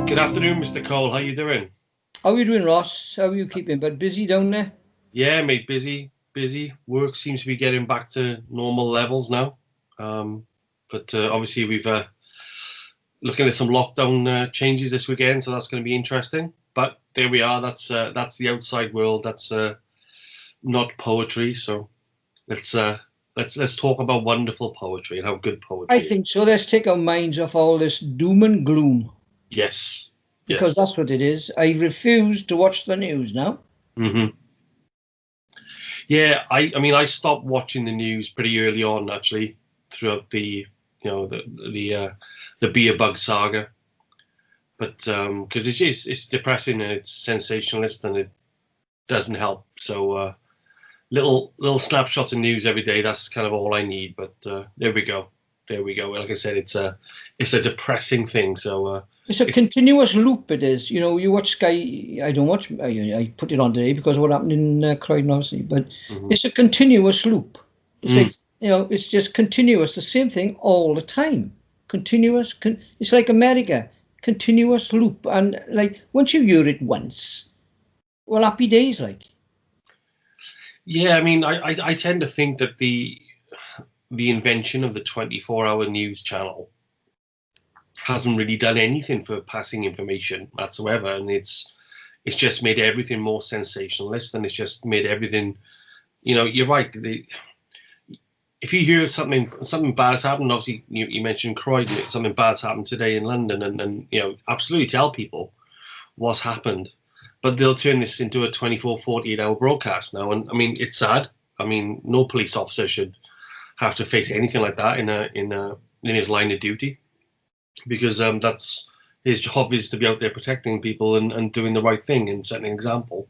Good afternoon, Mr. Cole. How you doing? How are you doing, Ross? How are you keeping? But busy down there? Yeah, mate, busy. Work seems to be getting back to normal levels now. But obviously we've looking at some lockdown changes this weekend, so that's going to be interesting. But there we are. That's the outside world. That's not poetry. So let's talk about wonderful poetry and how good poetry I is. think so. Let's take our minds off all this doom and gloom, Yes. because that's what it is. I refuse to watch the news now. hmm Yeah, I mean, I stopped watching the news pretty early on, actually, throughout the beer bug saga. But because it's depressing and it's sensationalist and it doesn't help. So little snapshots of news every day. That's kind of all I need. But there we go. Like I said, it's a depressing thing. So It's a continuous loop. It is. You know, you watch Sky. I don't watch. I put it on today because of what happened in Croydon, obviously. But it's a continuous loop. It's like, you know, it's just continuous. The same thing all the time. Continuous. It's like America. Continuous loop. And like once you hear it once, well, happy days. Like. Yeah, I mean, I tend to think that the invention of the 24-hour news channel hasn't really done anything for passing information whatsoever, and it's just made everything more sensationalist, and it's just made everything, you know, you're right. If you hear something bad has happened, obviously you mentioned Croydon, something bad's happened today in London, and you know, absolutely tell people what's happened, but they'll turn this into a 24, 48-hour broadcast now, and I mean, it's sad. I mean, no police officer should have to face anything like that in his line of duty, because that's his job, is to be out there protecting people and doing the right thing and setting an example.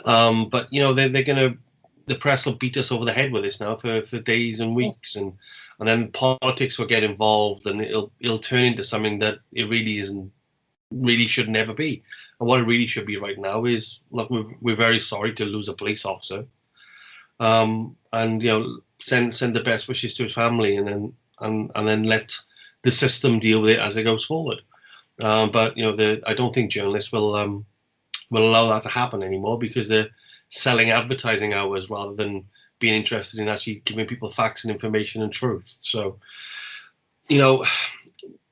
But you know, the press will beat us over the head with this now for days and weeks, and then politics will get involved, and it'll turn into something that it really should never be. And what it really should be right now is, look, we're very sorry to lose a police officer, and you know, send the best wishes to his family, and then let the system deal with it as it goes forward. But you know, I don't think journalists will allow that to happen anymore, because they're selling advertising hours rather than being interested in actually giving people facts and information and truth. So, you know,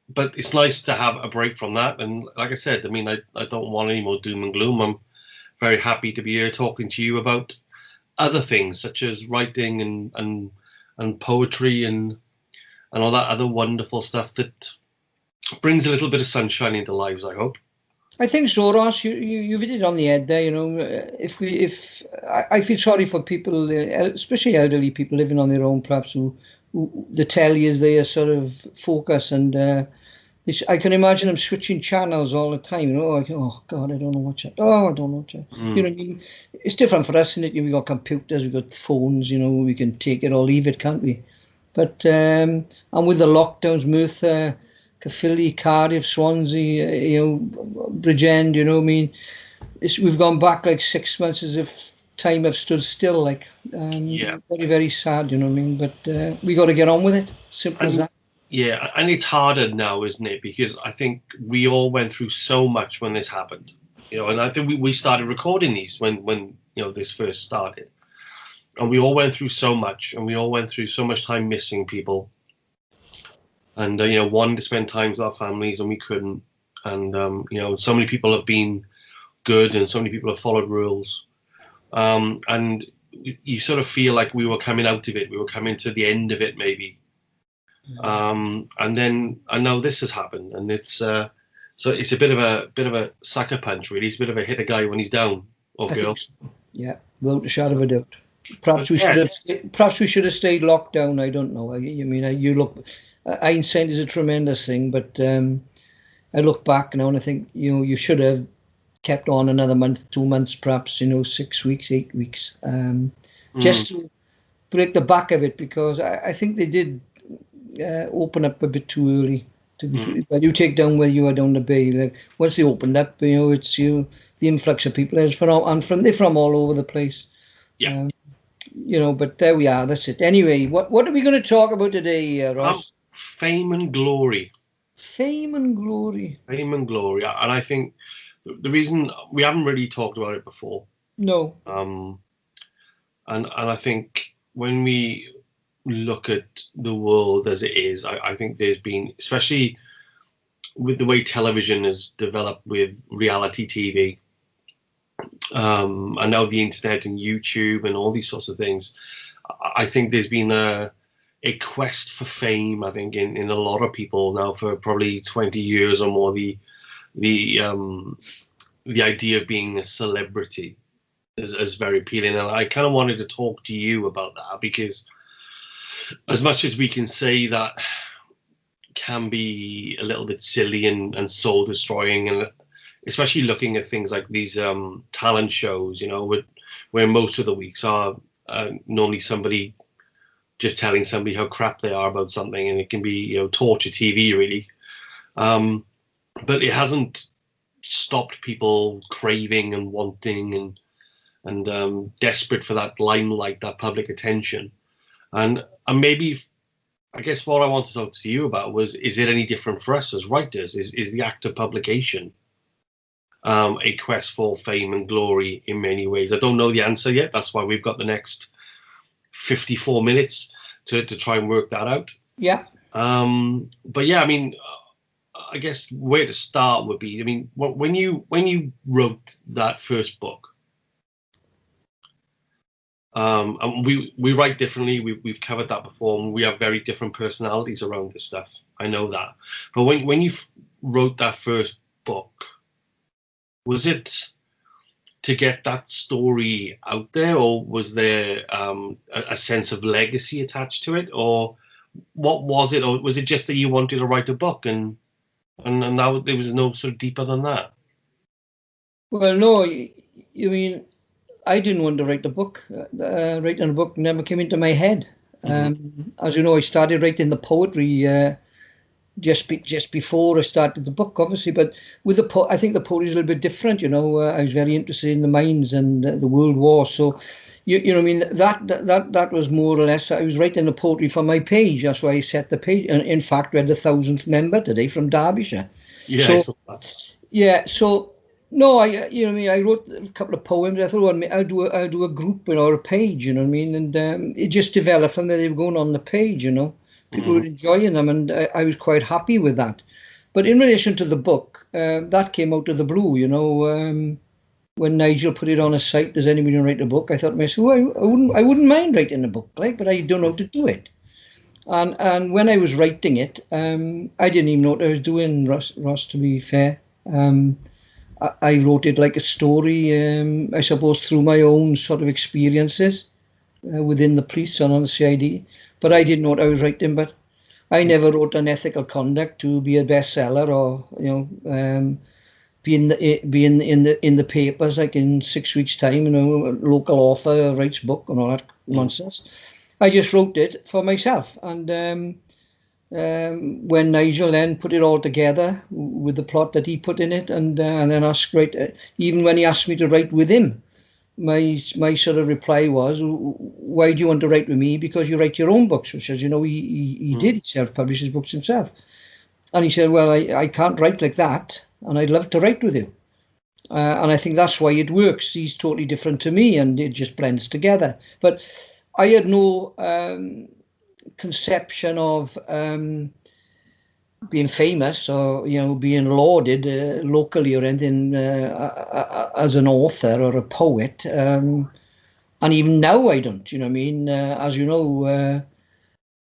but it's nice to have a break from that. And like I said, I mean, I don't want any more doom and gloom. I'm very happy to be here talking to you about other things, such as writing and poetry and all that other wonderful stuff that brings a little bit of sunshine into lives, I hope. I think so, Ross. You've hit it on the head there. You know, if I feel sorry for people, especially elderly people living on their own, perhaps who the telly is their sort of focus, and I can imagine them switching channels all the time. You know, like, oh God, I don't know what. Oh, I don't know what. You know what I mean? It's different for us, isn't it? We've got computers, we've got phones. You know, we can take it or leave it, can't we? But and with the lockdowns, Merthyr, Caerphilly, Cardiff, Swansea, you know, Bridgend, you know what I mean? We've gone back like 6 months as if time had stood still, like. Yeah. Very, very sad, you know what I mean? But we got to get on with it. Simple as that. Yeah, and it's harder now, isn't it? Because I think we all went through so much when this happened, you know, and I think we started recording these when you know, this first started. And we all went through so much, and we all went through so much time missing people. And, you know, wanting to spend time with our families, and we couldn't. And, you know, so many people have been good, and so many people have followed rules. And you sort of feel like we were coming out of it. We were coming to the end of it, maybe. And then I know this has happened, and it's so it's a bit of a sucker punch, really. It's a bit of a hit a guy when he's down, or girl. So. Yeah, without a shadow of a doubt. Perhaps we should have stayed locked down. I don't know. I mean, you look. Hindsight is a tremendous thing, but I look back now and I think, you know, you should have kept on another month, 2 months, perhaps, you know, 6 weeks, 8 weeks, just to break the back of it, because I think they did open up a bit too early. But you take down where you are down the bay. Like once they opened up, it's the influx of people. They're from all over the place. Yeah. but there we are. That's it. Anyway, what are we going to talk about today, Ross? Fame and glory. Fame and glory. Fame and glory. And I think the reason we haven't really talked about it before. No. And I think when we look at the world as it is, I think there's been, especially with the way television has developed with reality TV, and now the internet and YouTube and all these sorts of things, I think there's been a quest for fame, I think, in a lot of people now for probably 20 years or more. The idea of being a celebrity is very appealing, and I kind of wanted to talk to you about that, because as much as we can say that can be a little bit silly and soul destroying, and especially looking at things like these talent shows, where most of the weeks are normally somebody just telling somebody how crap they are about something, and it can be torture TV really, but it hasn't stopped people craving and wanting and desperate for that limelight, that public attention. And maybe, I guess what I want to talk to you about was, is it any different for us as writers? Is the act of publication a quest for fame and glory in many ways? I don't know the answer yet. That's why we've got the next 54 minutes to try and work that out. Yeah. But yeah, I mean, I guess where to start would be, I mean, when you wrote that first book, and we write differently. We've covered that before, and we have very different personalities around this stuff. I know that. But when you wrote that first book, was it to get that story out there, or was there a sense of legacy attached to it, or what was it? Or was it just that you wanted to write a book, and now there was no sort of deeper than that? Well, no, you mean, I didn't want to write a book. Writing a book never came into my head. As you know, I started writing the poetry just before I started the book, obviously. But with I think the poetry is a little bit different. I was very interested in the mines and the World War. So, I mean, that was more or less. I was writing the poetry for my page. That's why I set the page. And in fact, we had the 1,000th member today from Derbyshire. Yeah. So. No, I wrote a couple of poems. I thought, I'll do a group or a page, And it just developed from there. They were going on the page, People were enjoying them, and I was quite happy with that. But in relation to the book, that came out of the blue, when Nigel put it on a site, does anybody write a book? I thought to myself, I wouldn't mind writing a book, but I don't know how to do it. And when I was writing it, I didn't even know what I was doing, Ross, to be fair. I wrote it like a story, I suppose, through my own sort of experiences within the police and on the CID. But I didn't know what I was writing. But I never wrote an ethical conduct to be a bestseller, or be in the papers like in 6 weeks' time. A local author writes book and all that nonsense. I just wrote it for myself, and when Nigel then put it all together with the plot that he put in it, and then asked, even when he asked me to write with him, my sort of reply was, why do you want to write with me? Because you write your own books, which, as you know, he did. He self-published his books himself. And he said, well, I can't write like that, and I'd love to write with you. And I think that's why it works. He's totally different to me, and it just blends together. But I had no conception of being famous or being lauded locally or anything as an author or a poet, and even now I don't. As you know,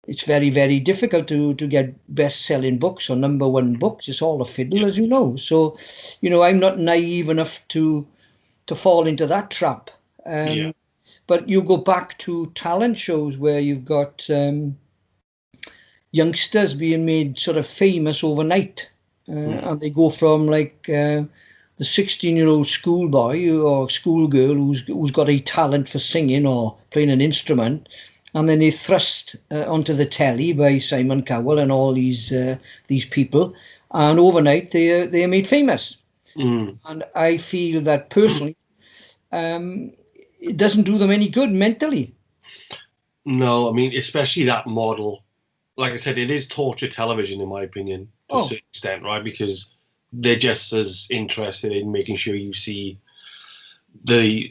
it's very, very difficult to get best-selling books or #1 books. It's all a fiddle, as you know. So I'm not naive enough to fall into that trap. But you go back to talent shows where you've got youngsters being made sort of famous overnight, and they go from like the 16-year-old schoolboy or schoolgirl who's got a talent for singing or playing an instrument, and then they're thrust onto the telly by Simon Cowell and all these people, and overnight they are made famous. And I feel that personally, it doesn't do them any good mentally. No, I mean, especially that model. Like I said, it is torture television, in my opinion, to a Oh, certain extent, right? Because they're just as interested in making sure you see there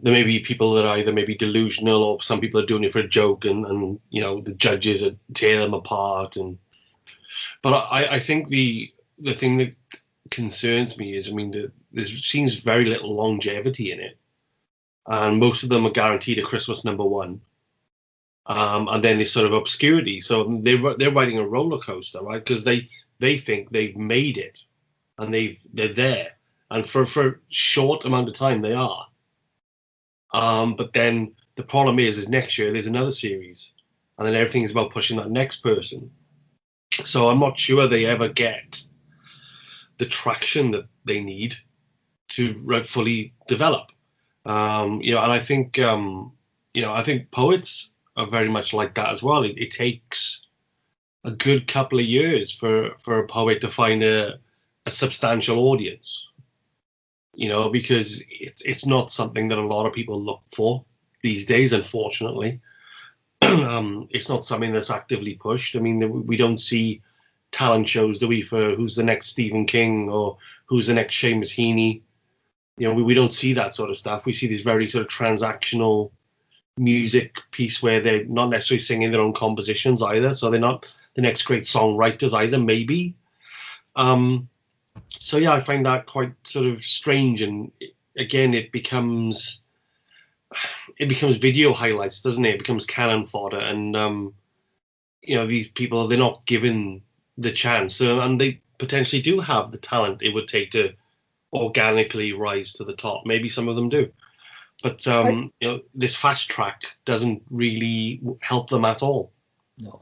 may be people that are either maybe delusional, or some people are doing it for a joke, and the judges are tear them apart. But I think the thing that concerns me is, I mean, there seems very little longevity in it, and most of them are guaranteed a Christmas #1. And then this sort of obscurity. So they're riding a roller coaster, right? Because they think they've made it, and they're there, and for a short amount of time they are. But then the problem is next year there's another series, and then everything is about pushing that next person. So I'm not sure they ever get the traction that they need to fully develop. And I think I think poets are very much like that as well. It takes a good couple of years for a poet to find a substantial audience. Because it's not something that a lot of people look for these days, unfortunately. It's not something that's actively pushed. I mean, we don't see talent shows, do we, for who's the next Stephen King or who's the next Seamus Heaney. We don't see that sort of stuff. We see this very sort of transactional music piece where they're not necessarily singing their own compositions either. So they're not the next great songwriters either, maybe. So yeah, I find that quite sort of strange. And again, it becomes video highlights, doesn't it? It becomes cannon fodder. And, these people, they're not given the chance. And they potentially do have the talent it would take to organically rise to the top. Maybe some of them do. But this fast track doesn't really help them at all. No,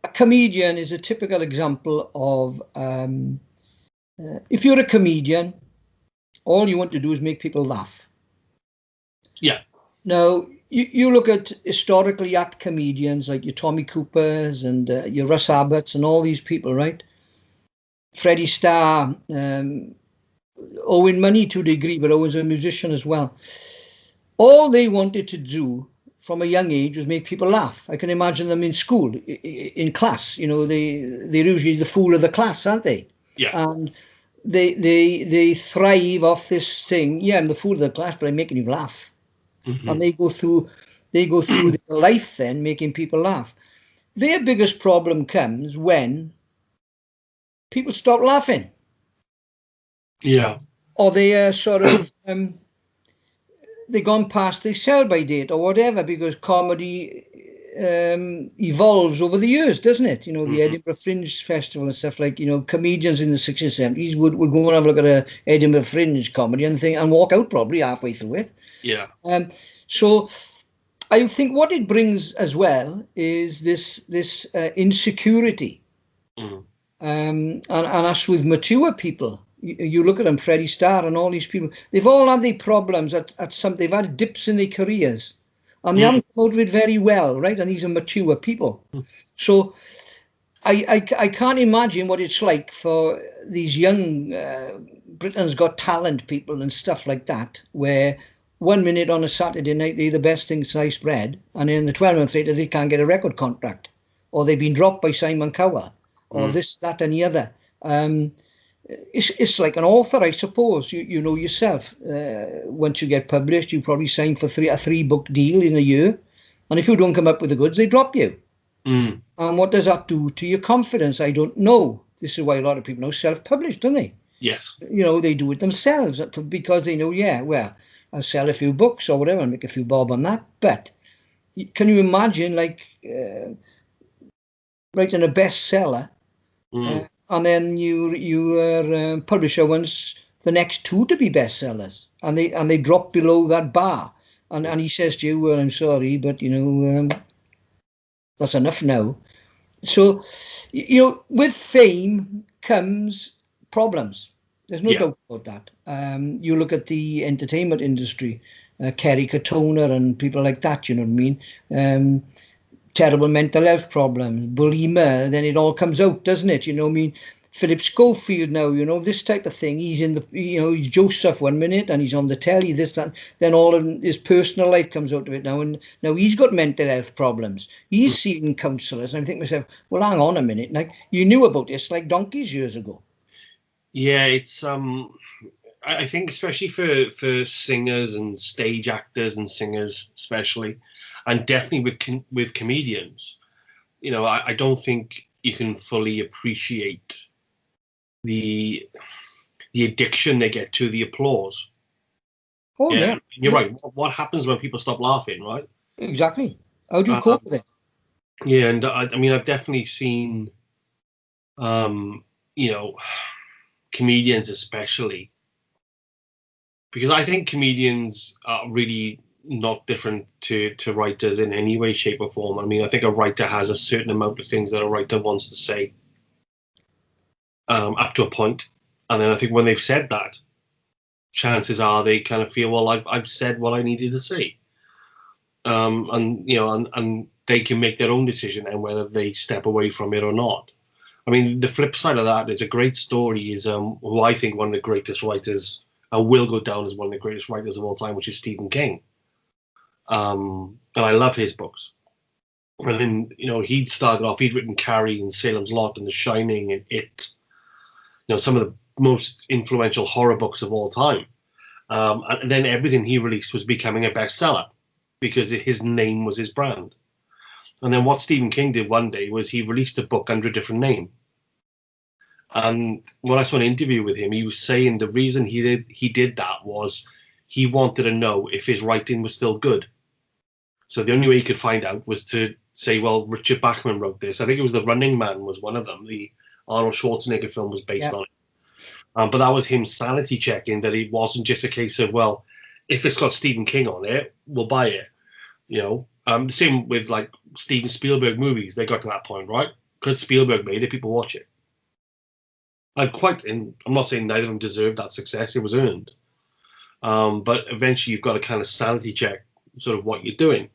a comedian is a typical example of if you're a comedian, all you want to do is make people laugh. Yeah. Now you look at historically act comedians like your Tommy Coopers and your Russ Abbotts and all these people, right? Freddie Starr. Owen Money to a degree, but Owen's a musician as well. All they wanted to do from a young age was make people laugh. I can imagine them in school, in class. They're usually the fool of the class, aren't they? Yeah. And they thrive off this thing. Yeah, I'm the fool of the class, but I'm making you laugh. Mm-hmm. And they go through their life then making people laugh. Their biggest problem comes when people stop laughing. Yeah. Or they are sort of they've gone past their sell-by date or whatever, because comedy evolves over the years, doesn't it? The Edinburgh Fringe Festival and stuff, like, comedians in the 60s and 70s would go and have a look at a Edinburgh Fringe comedy and walk out probably halfway through it. Yeah. So I think what it brings as well is this insecurity. Mm. And as with mature people, you look at them, Freddie Starr and all these people, they've all had their problems at some, they've had dips in their careers and they haven't come out of it very well, right? And these are mature people. So I can't imagine what it's like for these young Britain's Got Talent people and stuff like that, where 1 minute on a Saturday night, they're the best thing sliced bread, and then the 12 months later, they can't get a record contract, or they've been dropped by Simon Cowell, or this, that, and the other. It's like an author, I suppose. You know yourself. Once you get published, you probably sign for a 3-book deal in a year, and if you don't come up with the goods, they drop you. And what does that do to your confidence? I don't know. This is why a lot of people now self-publish, don't they? Yes. They do it themselves because they know, well, I'll sell a few books or whatever and make a few bob on that. But can you imagine, like, writing a bestseller? And then your publisher wants the next 2 to be bestsellers, and they drop below that bar, and he says to you, well, I'm sorry, but that's enough now. So with fame comes problems. There's no doubt about that. You look at the entertainment industry, Kerry Katona and people like that, you know what I mean? Terrible mental health problems, bulimia, then it all comes out, doesn't it? Philip Schofield now, you know, this type of thing. He's in the, you know, he's Joseph one minute and he's on the telly, this, that, then all of his personal life comes out of it now. And now he's got mental health problems. He's seeing counsellors. And I think to myself, well, hang on a minute. Like, you knew about this like donkeys years ago. Yeah, it's I think especially for singers and stage actors and singers especially, and definitely with comedians, you know, I don't think you can fully appreciate the addiction they get to the applause. Oh yeah, you're right. What happens when people stop laughing, right? Exactly. How do you cope with it? Yeah, and I mean, I've definitely seen, you know, comedians especially, because I think comedians are really not different to writers in any way, shape, or form. I mean, I think a writer has a certain amount of things that a writer wants to say, up to a point, and then I think when they've said that, chances are they kind of feel, well, I've said what I needed to say, and you know, and they can make their own decision and whether they step away from it or not. I mean, the flip side of that is a great story is who I think one of the greatest writers, and will go down as one of the greatest writers of all time, which is Stephen King. And I love his books. And then, you know, he'd started off, he'd written Carrie and Salem's Lot and The Shining and It, you know, some of the most influential horror books of all time. And then everything he released was becoming a bestseller because his name was his brand. And then what Stephen King did one day was he released a book under a different name. And when I saw an interview with him, he was saying the reason he did that was he wanted to know if his writing was still good. So the only way he could find out was to say, well, Richard Bachman wrote this. I think it was The Running Man was one of them. The Arnold Schwarzenegger film was based on it. But that was him sanity checking that it wasn't just a case of, well, if it's got Stephen King on it, we'll buy it. You know, the same with like Steven Spielberg movies. They got to that point, right? Because Spielberg made it, people watch it. I'm not saying neither of them deserved that success. It was earned. But eventually you've got to kind of sanity check sort of what you're doing.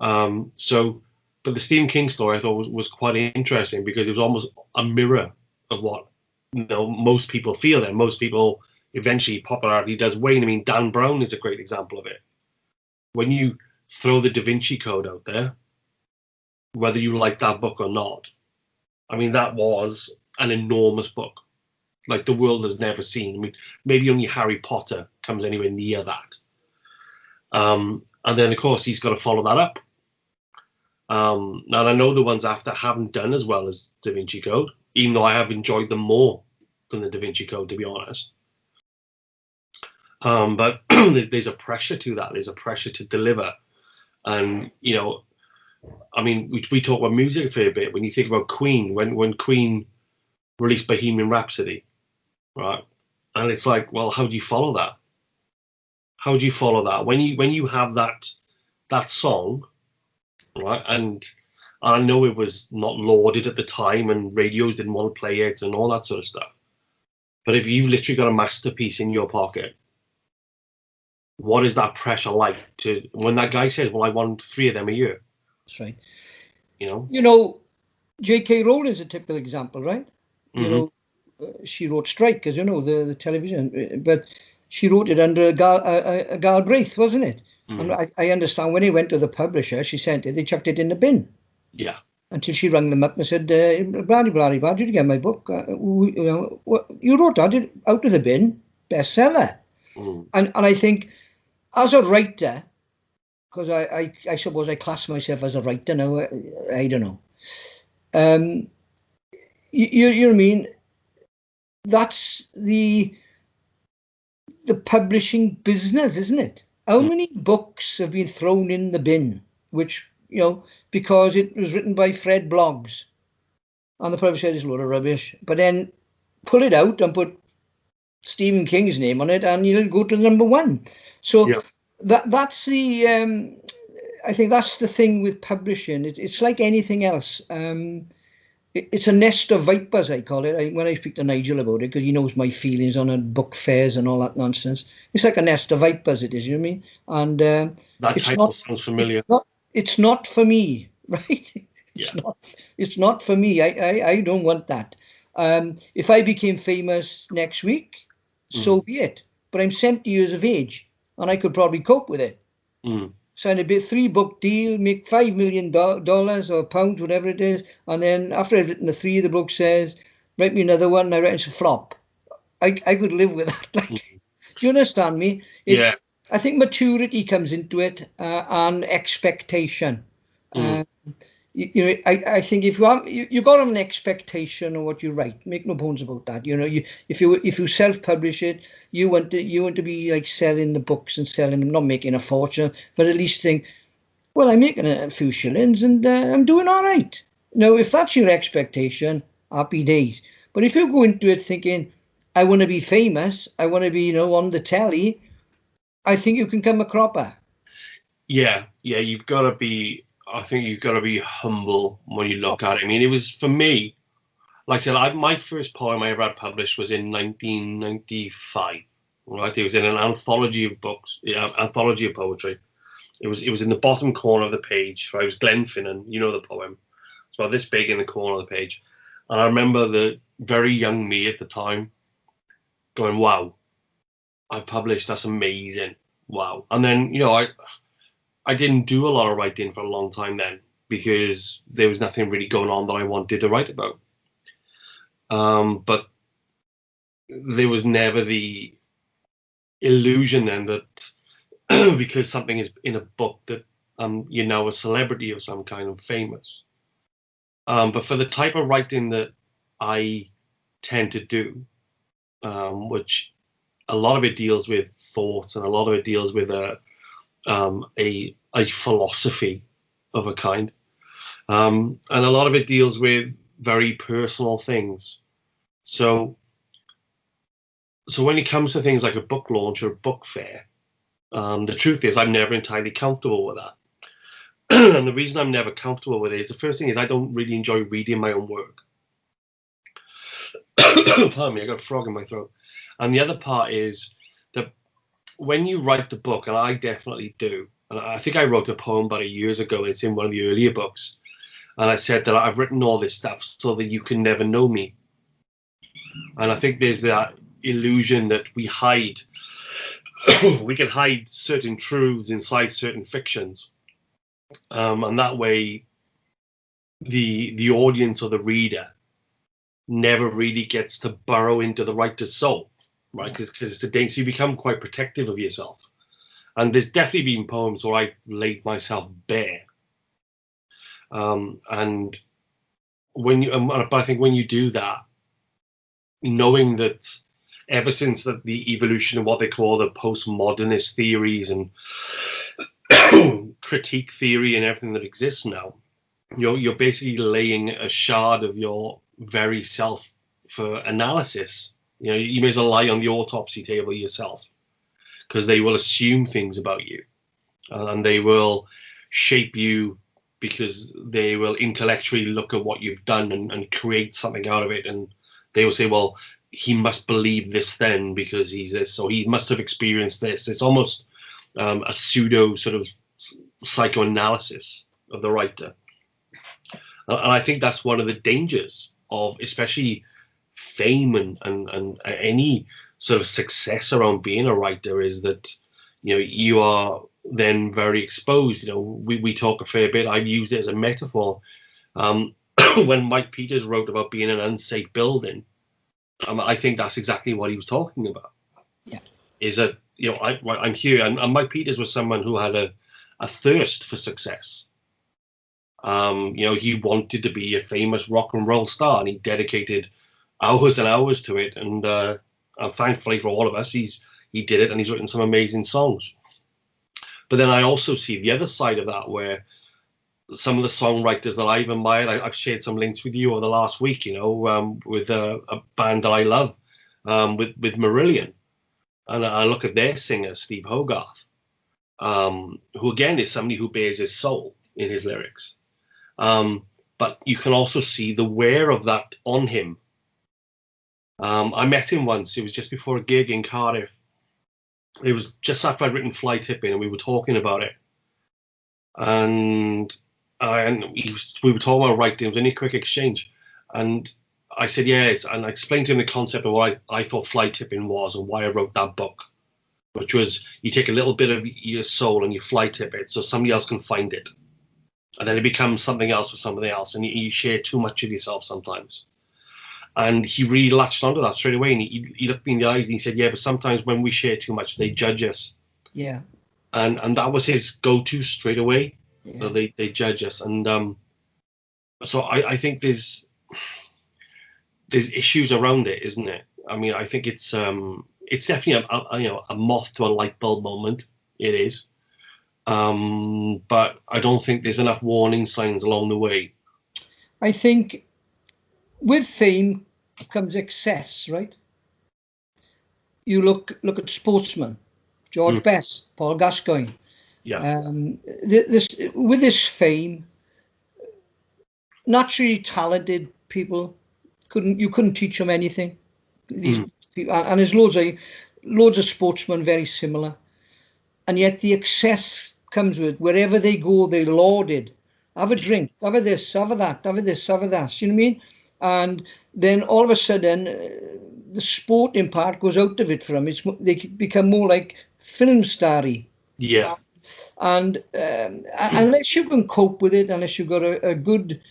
But the Stephen King story I thought was quite interesting because it was almost a mirror of what, you know, most people feel. That most people eventually popularity does wane. I mean, Dan Brown is a great example of it. When you throw the Da Vinci Code out there, whether you like that book or not, I mean, that was an enormous book, like the world has never seen. I mean, maybe only Harry Potter comes anywhere near that. And then, of course, he's got to follow that up. Now, I know the ones after haven't done as well as Da Vinci Code, even though I have enjoyed them more than the Da Vinci Code, to be honest. But there's a pressure to that. There's a pressure to deliver. And, you know, I mean, we talk about music a fair bit. When you think about Queen, when Queen released Bohemian Rhapsody, right? And it's like, well, how do you follow that? How do you follow that? When you have that song, right? And I know it was not lauded at the time and radios didn't want to play it and all that sort of stuff. But if you've literally got a masterpiece in your pocket, what is that pressure like to when that guy says, well, I want 3 of them a year? That's right. You know, J.K. Rowling's a typical example, right? You know, she wrote Strike, as you know, the television, but she wrote it under a Galbraith, wasn't it? And I understand when he went to the publisher, she sent it, they chucked it in the bin. Yeah. Until she rang them up and said, blah, did you get my book? You know, what, you wrote that out of the bin, bestseller. And I think as a writer, because I suppose I class myself as a writer now, I don't know. You know what I mean? That's the publishing business, isn't it? How many books have been thrown in the bin, which, you know, because it was written by Fred Bloggs, and the publisher said it's a load of rubbish, but then pull it out and put Stephen King's name on it, and you'll go to number 1. So that's the I think that's the thing with publishing. It's like anything else. It's a nest of vipers, I call it. When I speak to Nigel about it, because he knows my feelings on book fairs and all that nonsense. It's like a nest of vipers, it is, you know what I mean? And that title sounds familiar. It's not for me, right? Yeah. It's not for me. I don't want that. If I became famous next week, so be it. But I'm 70 years of age, and I could probably cope with it. Sign a 3-book deal, make $5 million or pounds, whatever it is, and then after I've written the 3, the book says, write me another one, and I reckon it's a flop. I could live with that. Like, do you understand me? Yeah. I think maturity comes into it, and expectation. I think if you got an expectation of what you write, make no bones about that. If you self-publish it, you want to be like selling the books and selling them, not making a fortune, but at least think, well, I'm making a few shillings and I'm doing all right. Now, if that's your expectation, happy days. But if you go into it thinking, I want to be famous, I want to be, on the telly, I think you can come a cropper. Yeah, you've got to be. I think you've got to be humble when you look at it. I mean, it was, for me, like I said, my first poem I ever had published was in 1995. Right, it was in an anthology of books, anthology of poetry. It was in the bottom corner of the page. Right? It was Glenfinnan, the poem. It's about this big in the corner of the page. And I remember the very young me at the time going, "Wow, I published. That's amazing. Wow." And then, I didn't do a lot of writing for a long time then because there was nothing really going on that I wanted to write about. But there was never the illusion then that because something is in a book that you're now a celebrity of some kind of famous. But for the type of writing that I tend to do, which a lot of it deals with thought and a lot of it deals with a philosophy of a kind, and a lot of it deals with very personal things. So when it comes to things like a book launch or a book fair, the truth is I'm never entirely comfortable with that. And the reason I'm never comfortable with it is, the first thing is I don't really enjoy reading my own work. Pardon me, I got a frog in my throat. And the other part is that when you write the book, and I definitely do, and I think I wrote a poem about 8 years ago, and it's in one of the earlier books, and I said that I've written all this stuff so that you can never know me. And I think there's that illusion that we hide. We can hide certain truths inside certain fictions, and that way the audience or the reader never really gets to burrow into the writer's soul, right? Because it's a danger. So you become quite protective of yourself. And there's definitely been poems where I laid myself bare. And but I think when you do that, knowing that ever since the evolution of what they call the postmodernist theories and critique theory and everything that exists now, you're basically laying a shard of your very self for analysis. You may as well lie on the autopsy table yourself, because they will assume things about you, and they will shape you because they will intellectually look at what you've done and create something out of it. And they will say, well, he must believe this then because he's this, or he must have experienced this. It's almost a pseudo sort of psychoanalysis of the writer. And I think that's one of the dangers of especially fame and any sort of success around being a writer, is that you are then very exposed. We talk a fair bit. I use it as a metaphor. When Mike Peters wrote about being an unsafe building, I think that's exactly what he was talking about. Yeah, is that I'm here, and Mike Peters was someone who had a thirst for success. He wanted to be a famous rock and roll star, and he dedicated hours and hours to it. And thankfully for all of us, he did it, and he's written some amazing songs. But then I also see the other side of that, where some of the songwriters that I've admired, I've shared some links with you over the last week, with a band that I love, with Marillion. And I look at their singer, Steve Hogarth, who again is somebody who bears his soul in his lyrics. But you can also see the wear of that on him. I met him once. It was just before a gig in Cardiff. It was just after I'd written Fly Tipping, and we were talking about it. And we were talking about writing. It was only a quick exchange. And I said, yes, and I explained to him the concept of what I thought fly tipping was and why I wrote that book, which was you take a little bit of your soul and you fly tip it so somebody else can find it. And then it becomes something else for somebody else, and you share too much of yourself sometimes. And he really latched onto that straight away, and he looked me in the eyes and he said, yeah, but sometimes when we share too much, they judge us. Yeah. And that was his go-to straight away. Yeah. So they judge us. And so I think there's issues around it, isn't it? I mean, I think it's definitely a moth to a light bulb moment. It is. But I don't think there's enough warning signs along the way. I think with fame comes excess, right? You look at sportsmen, George Best, Paul Gascoigne. Yeah. With this fame, naturally talented people you couldn't teach them anything. These people, and there's loads of sportsmen very similar, and yet the excess comes with wherever they go, they're lauded. Have a drink, have a this, have a that, have a this, have a that. You know what I mean? And then all of a sudden, the sporting part goes out of it for them. They become more like film starry. Yeah. And unless you can cope with it, unless you've got a good...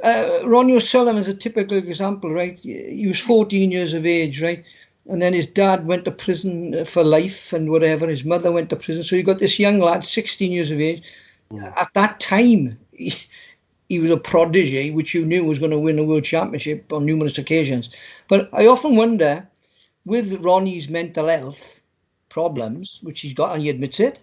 Ronnie O'Sullivan is a typical example, right? He was 14 years of age, right? And then his dad went to prison for life and whatever. His mother went to prison. So you got this young lad, 16 years of age. At that time, he was a prodigy, which you knew was going to win a world championship on numerous occasions. But I often wonder, with Ronnie's mental health problems, which he's got, and he admits it,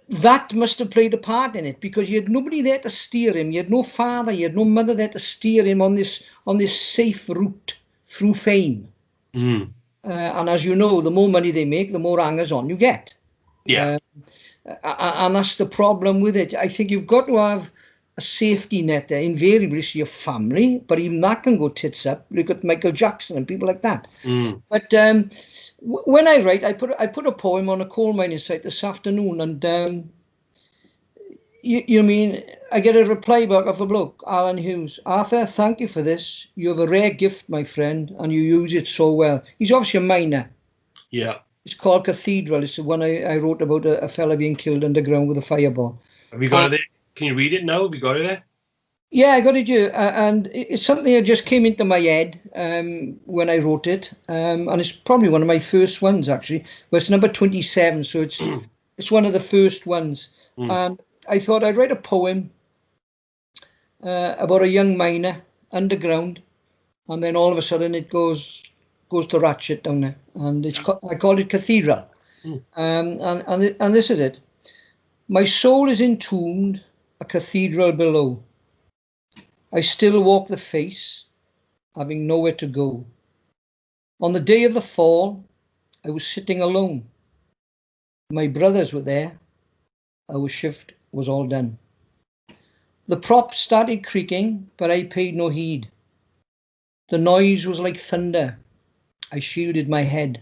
that must have played a part in it, because you had nobody there to steer him. You had no father, you had no mother there to steer him on this safe route through fame. And as you know, the more money they make, the more hangers on you get. Yeah. And that's the problem with it. I think you've got to have a safety net there. Invariably, it's your family, but even that can go tits up. Look at Michael Jackson and people like that. But when I write, I put a poem on a coal mining site this afternoon, and you mean I get a reply back of a bloke, Alan Hughes. Arthur, thank you for this. You have a rare gift, my friend, and you use it so well. He's obviously a miner. Yeah. It's called Cathedral. It's the one I wrote about a fella being killed underground with a fireball. Have you got it there? Can you read it now? Have you got it there? Yeah, I got it here. And it's something that just came into my head when I wrote it. And it's probably one of my first ones, actually. Well, it's number 27, so it's one of the first ones. And I thought I'd write a poem about a young miner underground, and then all of a sudden it goes to ratchet down there, and I called it Cathedral. And this is it. My soul is entombed, a cathedral below. I still walk the face, having nowhere to go. On the day of the fall, I was sitting alone. My brothers were there. Our shift was all done. The prop started creaking, but I paid no heed. The noise was like thunder. I shielded my head.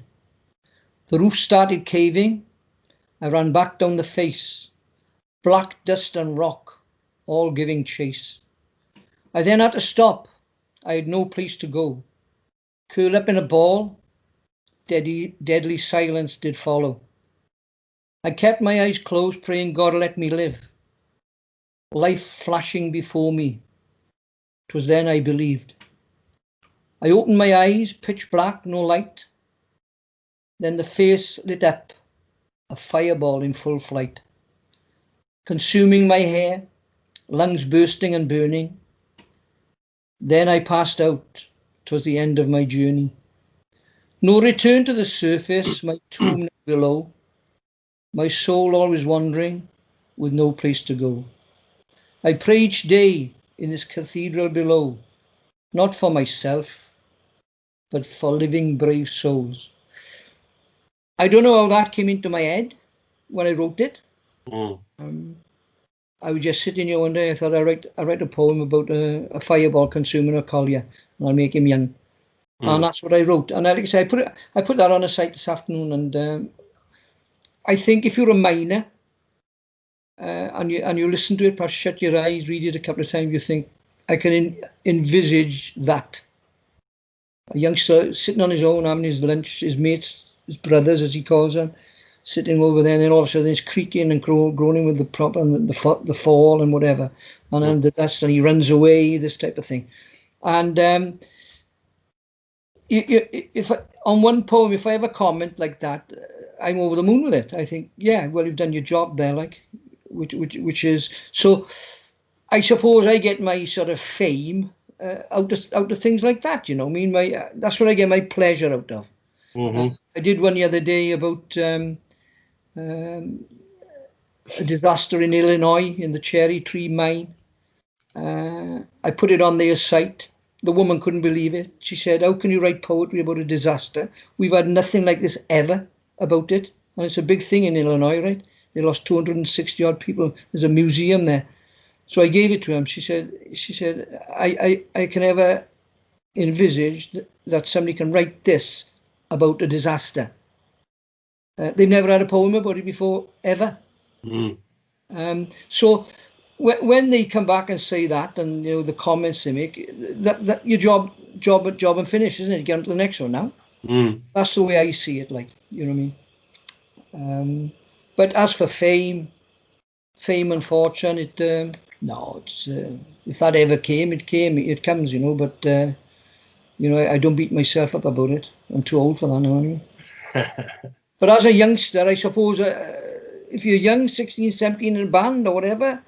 The roof started caving. I ran back down the face. Black dust and rock, all giving chase. I then had to stop. I had no place to go. Curl up in a ball. Deadly silence did follow. I kept my eyes closed, praying God let me live. Life flashing before me. 'Twas then I believed. I opened my eyes, pitch black, no light. Then the face lit up, a fireball in full flight, consuming my hair, lungs bursting and burning. Then I passed out. 'Twas the end of my journey. No return to the surface, my tomb below. My soul always wandering, with no place to go. I pray each day in this cathedral below, not for myself, but for living brave souls. I don't know how that came into my head when I wrote it. I was just sitting here one day. I thought I write a poem about a fireball consuming a collier, and I'll make him young. And that's what I wrote. And like I say, I put that on a site this afternoon. And I think if you're a miner and you listen to it, perhaps shut your eyes, read it a couple of times, you think, I can envisage that. A youngster sitting on his own, having his lunch, his mates, his brothers, as he calls them, sitting over there, and then all of a sudden it's creaking and groaning with the prop and the fall and whatever, and then that's when he runs away, this type of thing. And if on one poem, if I have a comment like that, I'm over the moon with it. I think, yeah, well, you've done your job there, like, which is so. I suppose I get my sort of fame out of things like that, you know. I mean, that's what I get my pleasure out of. Mm-hmm. I did one the other day about a disaster in Illinois in the cherry tree mine. I put it on their site. The woman couldn't believe it. She said, "How can you write poetry about a disaster? We've had nothing like this ever about it." And it's a big thing in Illinois, right? They lost 260 odd people. There's a museum there. So I gave it to him. She said, I can never envisage that somebody can write this about a disaster. They've never had a poem about it before, ever. So when they come back and say that, and you know the comments they make, that your job and finish, isn't it? Get on to the next one now. That's the way I see it. Like, you know what I mean? But as for fame and fortune, no, it's if that ever came, it comes, you know. But you know, I don't beat myself up about it. I'm too old for that now, anyway. But as a youngster, I suppose if you're young, 16, 17 in a band or whatever,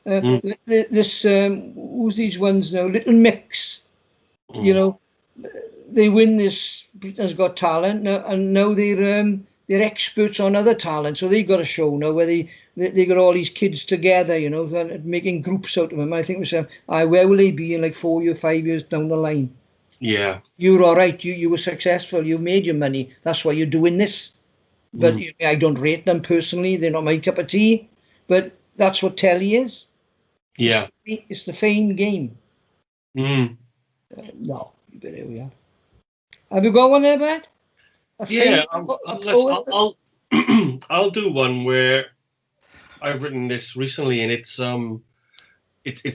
this who's these ones now? Little Mix, you know, they win this Britain's Got Talent now, and now they're experts on other talent. So they've got a show now where they got all these kids together, you know, making groups out of them. I think we said, where will they be in like 4 or 5 years down the line? Yeah, you're all right. You were successful. You made your money. That's why you're doing this. But I don't rate them personally. They're not my cup of tea. But that's what telly is. Yeah, it's the fame game. No, but here we are. Have you got one there, Brad? Yeah, I'll do one where I've written this recently, and it's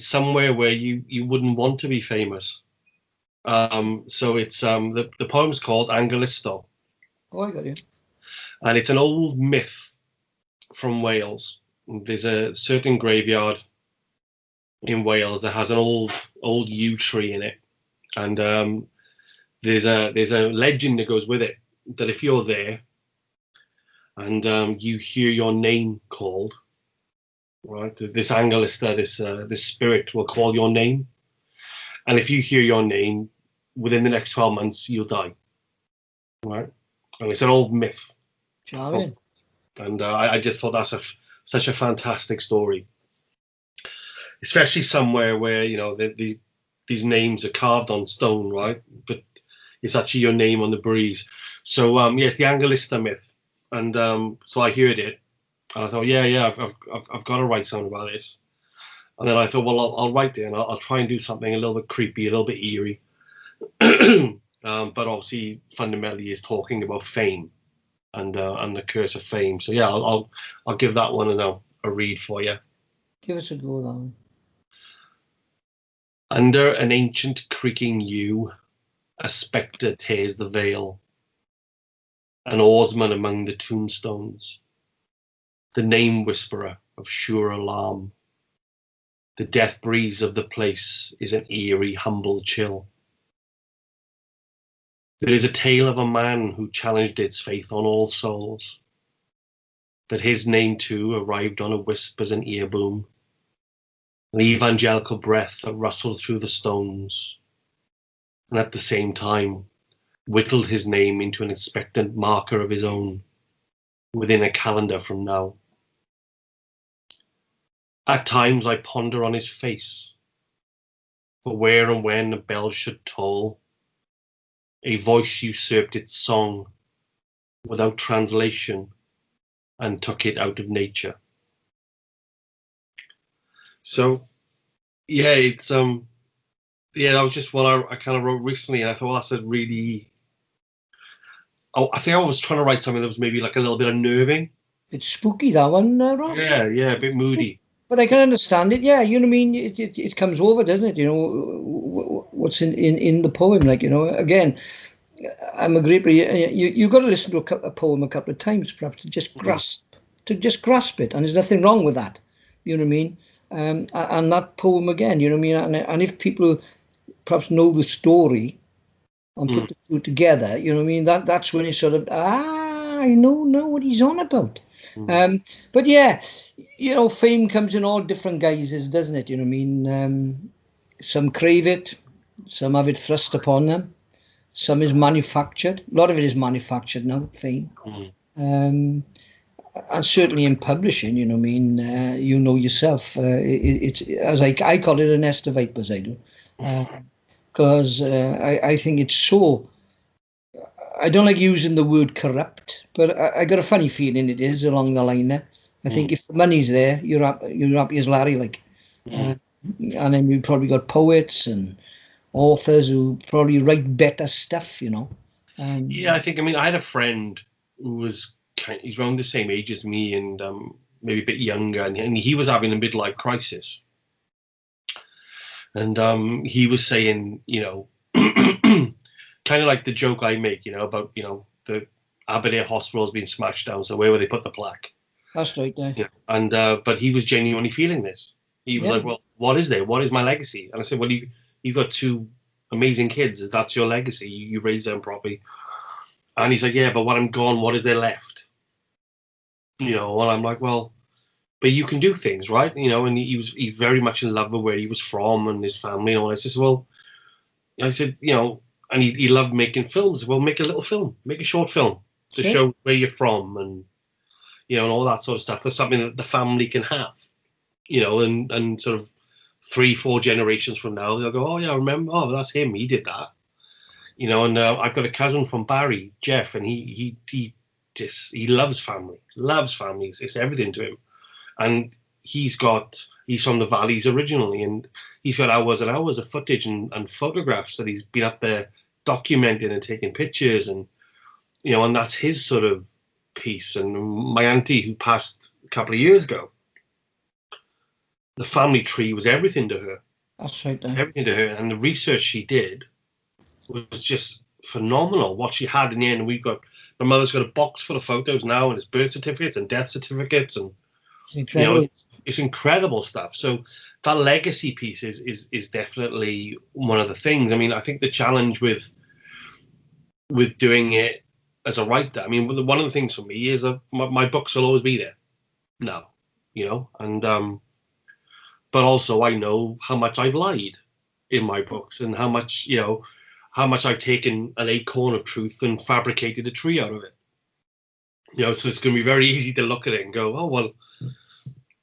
somewhere where you wouldn't want to be famous. So it's the poem's called Angelisto. Oh, I got you. And it's an old myth from Wales. There's a certain graveyard in Wales that has an old yew tree in it, and there's a legend that goes with it, that if you're there and you hear your name called, right, this Angelista, this spirit will call your name, and if you hear your name within the next 12 months, you'll die, right? And it's an old myth. Charming. And I just thought that's such a fantastic story, especially somewhere where, you know, these names are carved on stone, right? But it's actually your name on the breeze. So yes, the Angelista myth, and so I heard it, and I thought, yeah, I've got to write something about this. And then I thought, well, I'll write it, and I'll try and do something a little bit creepy, a little bit eerie, but obviously fundamentally is talking about fame and the curse of fame. So yeah, I'll give that one a read for you. Give us a go, then. Under an ancient creaking yew, a spectre tears the veil, an oarsman among the tombstones, the name whisperer of sure alarm. The death breeze of the place is an eerie, humble chill. There is a tale of a man who challenged its faith on All Souls, but his name too arrived on a wisp as an ear boom, an evangelical breath that rustled through the stones, and at the same time whittled his name into an expectant marker of his own within a calendar from now. At times I ponder on his face, for where and when a bell should toll, a voice usurped its song without translation and took it out of nature. So yeah, it's that was just one I kind of wrote recently, and I thought, well, that's a really, I think I was trying to write something that was maybe like a little bit unnerving. It's spooky, that one, Ross. Yeah, a bit moody. But I can understand it. Yeah, you know what I mean. It comes over, doesn't it? You know what's in the poem. Like, you know, again, I'm a great. You've got to listen to a poem a couple of times, perhaps, to just grasp it. And there's nothing wrong with that. You know what I mean? And that poem again. You know what I mean? And if people perhaps know the story and put the two together, you know what I mean? That's when it's sort of I know what he's on about. But yeah, you know, fame comes in all different guises, doesn't it? You know what I mean? Some crave it, some have it thrust upon them, some is manufactured. A lot of it is manufactured now, fame. And certainly in publishing, you know what I mean? You know yourself, it's as I call it, a nest of vipers, I do. Because I think it's so. I don't like using the word corrupt, but I got a funny feeling it is along the line there. I think if the money's there, you're happy as Larry, like. And then we've probably got poets and authors who probably write better stuff, you know. Yeah, I think. I mean, I had a friend who was he's around the same age as me, and maybe a bit younger, and he was having a midlife crisis, and he was saying, you know. Kind of like the joke I make, you know, about, you know, the Aberdare Hospital's been smashed down, so where would they put the plaque? That's right, there. Yeah. And but he was genuinely feeling this. He was like, well, what is there? What is my legacy? And I said, well, you've got two amazing kids. That's your legacy. You raised them properly. And he's like, yeah, but when I'm gone, what is there left? You know, and I'm like, well, but you can do things, right? You know, and he very much in love with where he was from and his family and all. I said, well, I said, you know, and he loved making films. Well, make a little film, make a short film to show where you're from, and you know, and all that sort of stuff. That's something that the family can have, you know, and sort of 3-4 generations from now, they'll go, oh yeah, I remember. Oh, that's him. He did that, you know. And I've got a cousin from Barry, Jeff, and he loves family, It's everything to him, and he's from the Valleys originally, and he's got hours and hours of footage and photographs that he's been up there documenting and taking pictures, and you know, and that's his sort of piece. And my auntie, who passed a couple of years ago, the family tree was everything to her. That's right, there. Everything to her, and the research she did was just phenomenal. What she had in the end, my mother's got a box full of photos now, and it's birth certificates and death certificates, and you know, it's incredible stuff. So that legacy piece is definitely one of the things. I mean, I think the challenge with doing it as a writer, I mean, one of the things for me is my books will always be there now, you know, and but also I know how much I've lied in my books, and how much, you know, how much I've taken an acorn of truth and fabricated a tree out of it. You know, so it's going to be very easy to look at it and go, oh, well,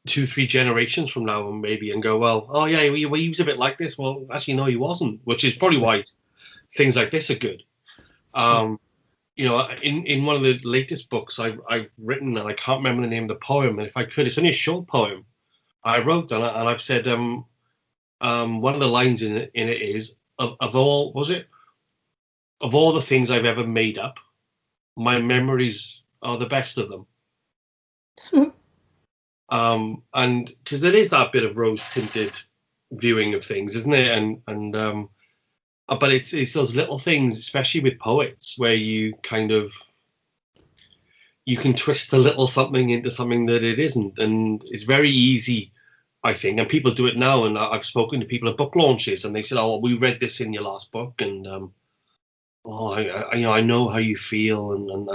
2-3 generations from now, maybe, and go, well, oh yeah, he was a bit like this. Well, actually, no, he wasn't, which is probably why things like this are good. You know, in one of the latest books I've written, and I can't remember the name of the poem, and if I could, it's only a short poem I wrote, and I've said, one of the lines in it is, of all the things I've ever made up, my memories are the best of them. And because there is that bit of rose-tinted viewing of things, isn't it? And but it's those little things, especially with poets, where you kind of, you can twist a little something into something that it isn't, and it's very easy, I think, and people do it now. And I've spoken to people at book launches, and they said, "Oh, we read this in your last book, and I know how you feel," and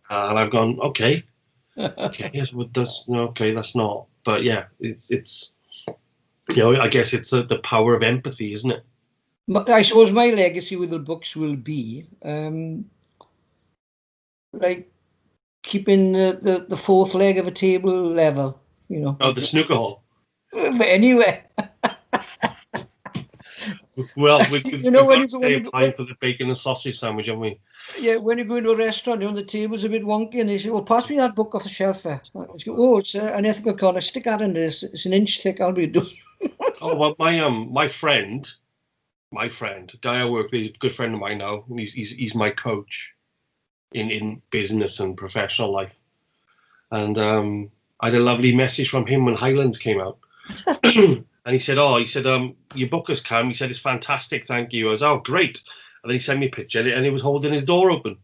I've gone, okay. Okay, yes, well, that's not. But yeah, it's you know, I guess it's the power of empathy, isn't it? I suppose my legacy with the books will be like keeping the fourth leg of a table level, you know. Oh, the snooker hall. Anyway. Well, we've got to stay in time for the bacon and sausage sandwich, haven't we? Yeah, when you go into a restaurant, you know, the table's a bit wonky, and they say, well, pass me that book off the shelf there. Oh, it's an ethical corner. Stick that in this. It's an inch thick. I'll be doing. Oh, well, my friend, guy I work with, he's a good friend of mine now. He's my coach in business and professional life. And I had a lovely message from him when Highlands came out. And he said, your book has come. He said, it's fantastic, thank you. I was, oh, great. And then he sent me a picture, and he was holding his door open.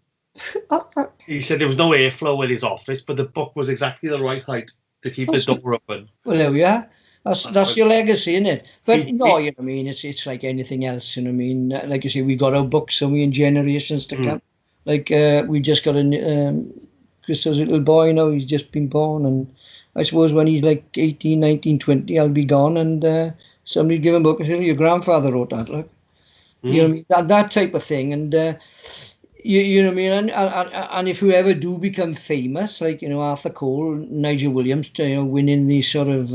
He said there was no airflow in his office, but the book was exactly the right height to keep the door open. Well, there we are. That's your legacy, isn't it? But no, you know what I mean? It's like anything else, you know what I mean? Like you say, we got our books, and we in generations to come. Like, we just got Christo's little boy now, he's just been born, and I suppose when he's like 18, 19, 20, I'll be gone, and somebody give him a book and say, your grandfather wrote that, look. You know what I mean? That type of thing, and you know what I mean? And if you ever do become famous, like, you know, Arthur Cole, Nigel Williams, you know, winning the sort of,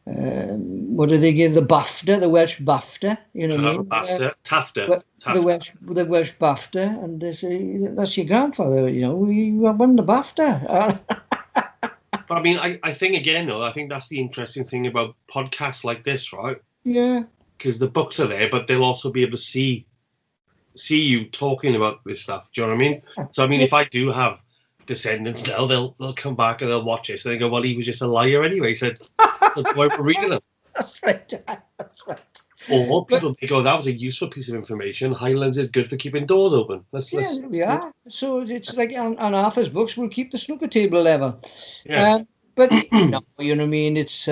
what do they give, the BAFTA, the Welsh BAFTA, you know what I mean? TAFTA. The Welsh BAFTA, and they say, that's your grandfather, you know, we won the BAFTA. But I mean, I think, again, though, I think that's the interesting thing about podcasts like this, right? Yeah. Because the books are there, but they'll also be able to see you talking about this stuff. Do you know what I mean? So I mean, if I do have descendants now, they'll come back and they'll watch this and they go, well, he was just a liar anyway. He said, that's why we're reading them. That's right. That's right. Or people may go, that was a useful piece of information. Highlands is good for keeping doors open. There we are. So it's like on Arthur's books, we'll keep the snooker table level. Yeah. But no, you know what I mean? It's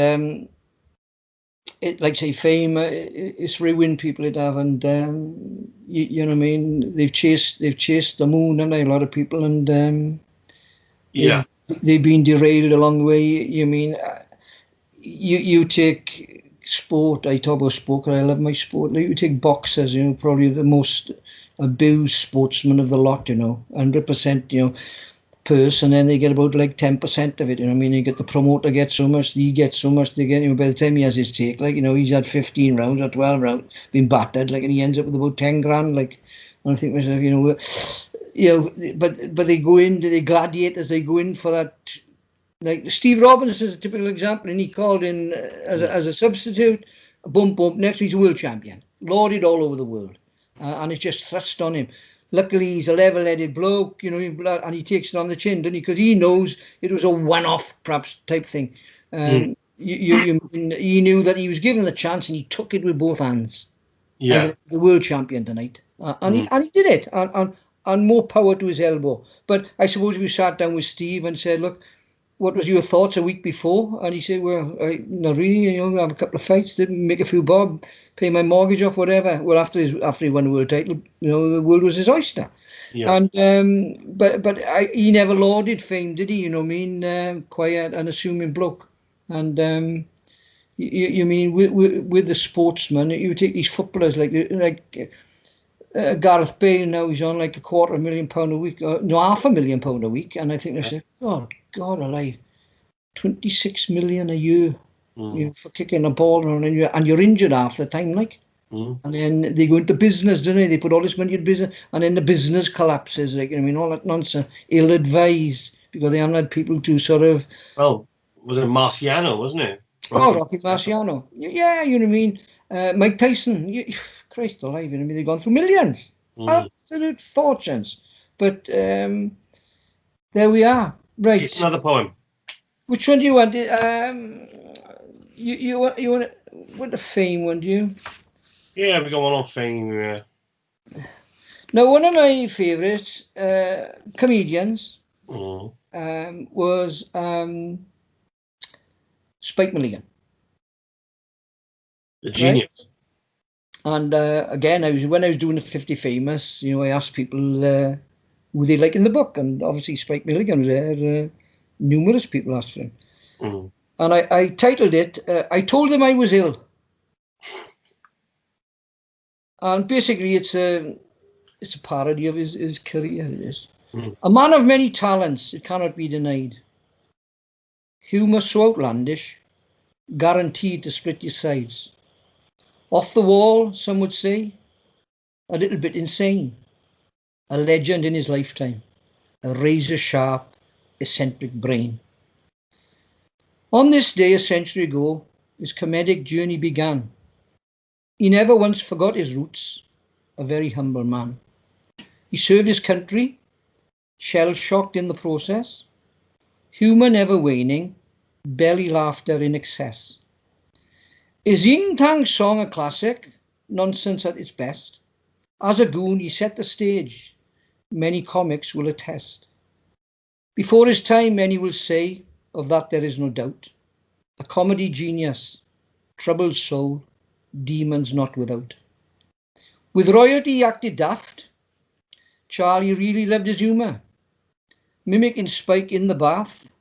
it, like say, fame, it's ruined people it have, and you know what I mean. They've chased the moon, and a lot of people, and they've been derailed along the way. You mean you take sport. I talk about sport because I love my sport. You take boxers, you know, probably the most abused sportsman of the lot. You know, 100%. You know. Purse, and then they get about like 10% of it, you know what I mean? You get the promoter gets so much, he gets so much, they get, you know, by the time he has his take, like, you know, he's had 15 rounds or 12 rounds, been battered, like, and he ends up with about 10 grand, like, and I think myself, you know, but they go in, they gladiators, they go in for that, like, Steve Robinson is a typical example, and he called in as a substitute, bump, next he's a world champion, lauded all over the world, and it's just thrust on him. Luckily, he's a level-headed bloke, you know, and he takes it on the chin, doesn't he? Because he knows it was a one-off, perhaps, type thing. He knew that he was given the chance, and he took it with both hands. Yeah, the world champion tonight, and he did it, and more power to his elbow. But I suppose we sat down with Steve and said, "Look, what was your thoughts a week before?" And he said, "Well, not really. You know, have a couple of fights, didn't make a few bob, pay my mortgage off, whatever." Well, after he won the world title, you know, the world was his oyster. Yeah. And but he never lauded fame, did he? You know what I mean? Quiet, unassuming bloke. And you mean with the sportsman, you take these footballers like Gareth Bale now, he's on like £250,000 a week, no, £500,000 a week, and I think they say, oh God alive, 26 million a year for kicking a ball around, and you're injured half the time, like. And then they go into business, don't they? They put all this money in business, and then the business collapses, like, I mean, all that nonsense, ill-advised, because they haven't had people to sort of. Well, was it Marciano, wasn't it? Rocky Marciano. Yeah, you know what I mean. Mike Tyson. Christ alive, you know what I mean. They've gone through millions, absolute fortunes. But there we are. Right. It's another poem. Which one do you want? You want the fame one, do you? Yeah, we're going on fame. Yeah. Now, one of my favourite comedians was Spike Milligan. A genius. Right? And again, when I was doing the 50 Famous, you know, I asked people who they like in the book, and obviously Spike Milligan was there. Numerous people asked for him. And I titled it, I Told Them I Was Ill. And basically it's a parody of his career, it is. A man of many talents, it cannot be denied. Humour so outlandish, guaranteed to split your sides. Off the wall, some would say, a little bit insane. A legend in his lifetime, a razor-sharp, eccentric brain. On this day a century ago, his comedic journey began. He never once forgot his roots, a very humble man. He served his country, shell-shocked in the process. humour never waning, belly laughter in excess. Is Ying Tang's song a classic? Nonsense at its best. As a goon, he set the stage. Many comics will attest. Before his time, many will say, of that there is no doubt. A comedy genius, troubled soul, demons not without. With royalty he acted daft. Charlie really loved his humour. Mimicking Spike in the bath,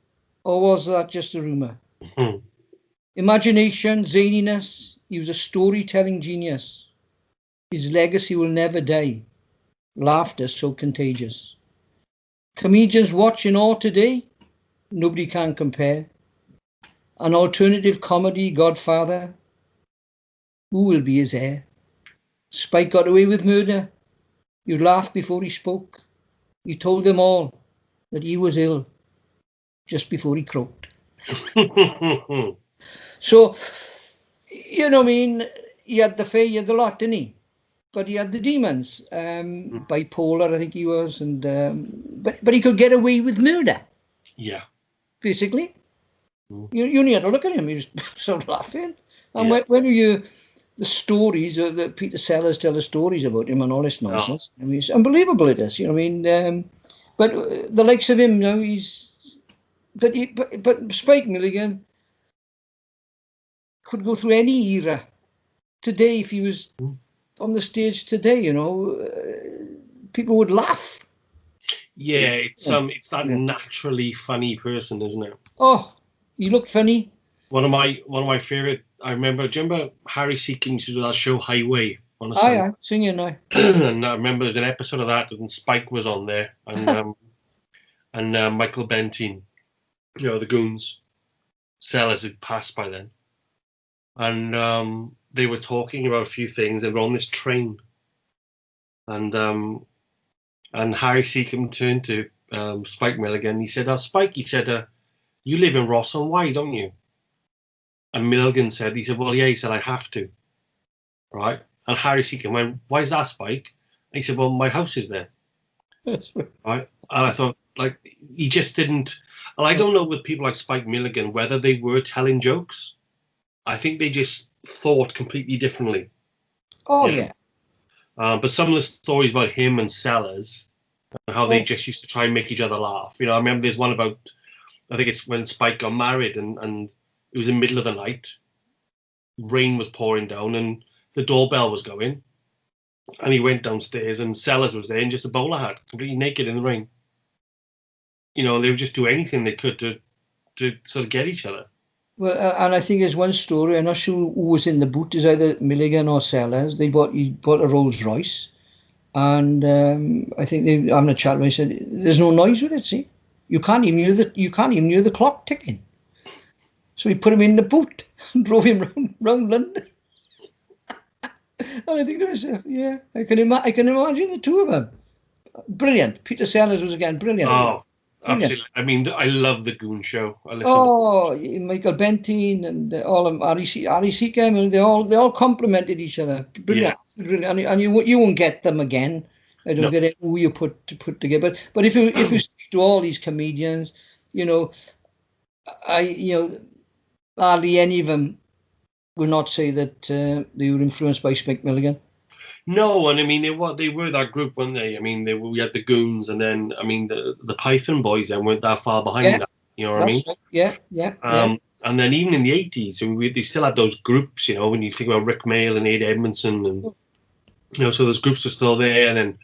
or was that just a rumour? Imagination, zaniness, he was a storytelling genius. His legacy will never die. Laughter so contagious. Comedians watch in awe today, nobody can compare. An alternative comedy godfather, who will be his heir? Spike got away with murder. You laughed before he spoke. He told them all that he was ill just before he croaked. So, you know, I mean, he had the fair, he had the lot, didn't he? But he had the demons. Bipolar, I think he was, and but he could get away with murder. Yeah. Basically. You only had to look at him, he was sort of laughing. And when you the stories that Peter Sellers tell the stories about him and all this nonsense, I mean, it's unbelievable it is, you know what I mean? But the likes of him now, but Spike Milligan could go through any era. Today, if he was on the stage today, you know, people would laugh. Yeah, it's that naturally funny person, isn't it? Oh, you look funny. One of my favorite. Do you remember Harry Seacombe used to do that show Highway on a Sunday? Yeah, singing now. And I remember there's an episode of that, and Spike was on there, and Michael Bentine, you know, the goons. Sellers had passed by then, and they were talking about a few things. They were on this train, and Harry Seacombe turned to Spike Milligan. He said, Spike, he said, you live in Ross on Wye, don't you? And Milligan said, he said, well, yeah, he said, I have to. Right? And Harry Seacombe went, why is that, Spike? And he said, well, my house is there. That's right. Right? And I thought, like, he just didn't. And I don't know with people like Spike Milligan whether they were telling jokes. I think they just thought completely differently. Oh, yeah. But some of the stories about him and Sellers, and how they just used to try and make each other laugh. You know, I remember there's one about, I think it's when Spike got married, and it was in the middle of the night. Rain was pouring down, and the doorbell was going. And he went downstairs, and Sellers was there in just a bowler hat, completely naked in the rain. You know, they would just do anything they could to sort of get each other. Well, and I think there's one story, I'm not sure who was in the boot, is either Milligan or Sellers. He bought a Rolls Royce, and I think they having a chat with me, said, there's no noise with it, see? You can't even hear the clock ticking. So he put him in the boot and drove him round London. And I think to myself, yeah, I can imagine the two of them. Brilliant. Peter Sellers was again brilliant. Oh, absolutely. I mean, I love the Goon Show. Michael Bentine and all of them, Harry Seacombe, they all complimented each other. Brilliant. Yeah. Brilliant. And you won't get them again. I don't get it, who you put together. But if you speak to all these comedians, you know, hardly any of them will not say that they were influenced by Spike Milligan. No, and I mean they were that group, weren't they? I mean we had the Goons, and then I mean the Python Boys then weren't that far behind that. You know what I mean? Right. Yeah. And then even in the 80s, they still had those groups. You know, when you think about Rick Mail and Ade Edmondson, and you know, so those groups are still there, and then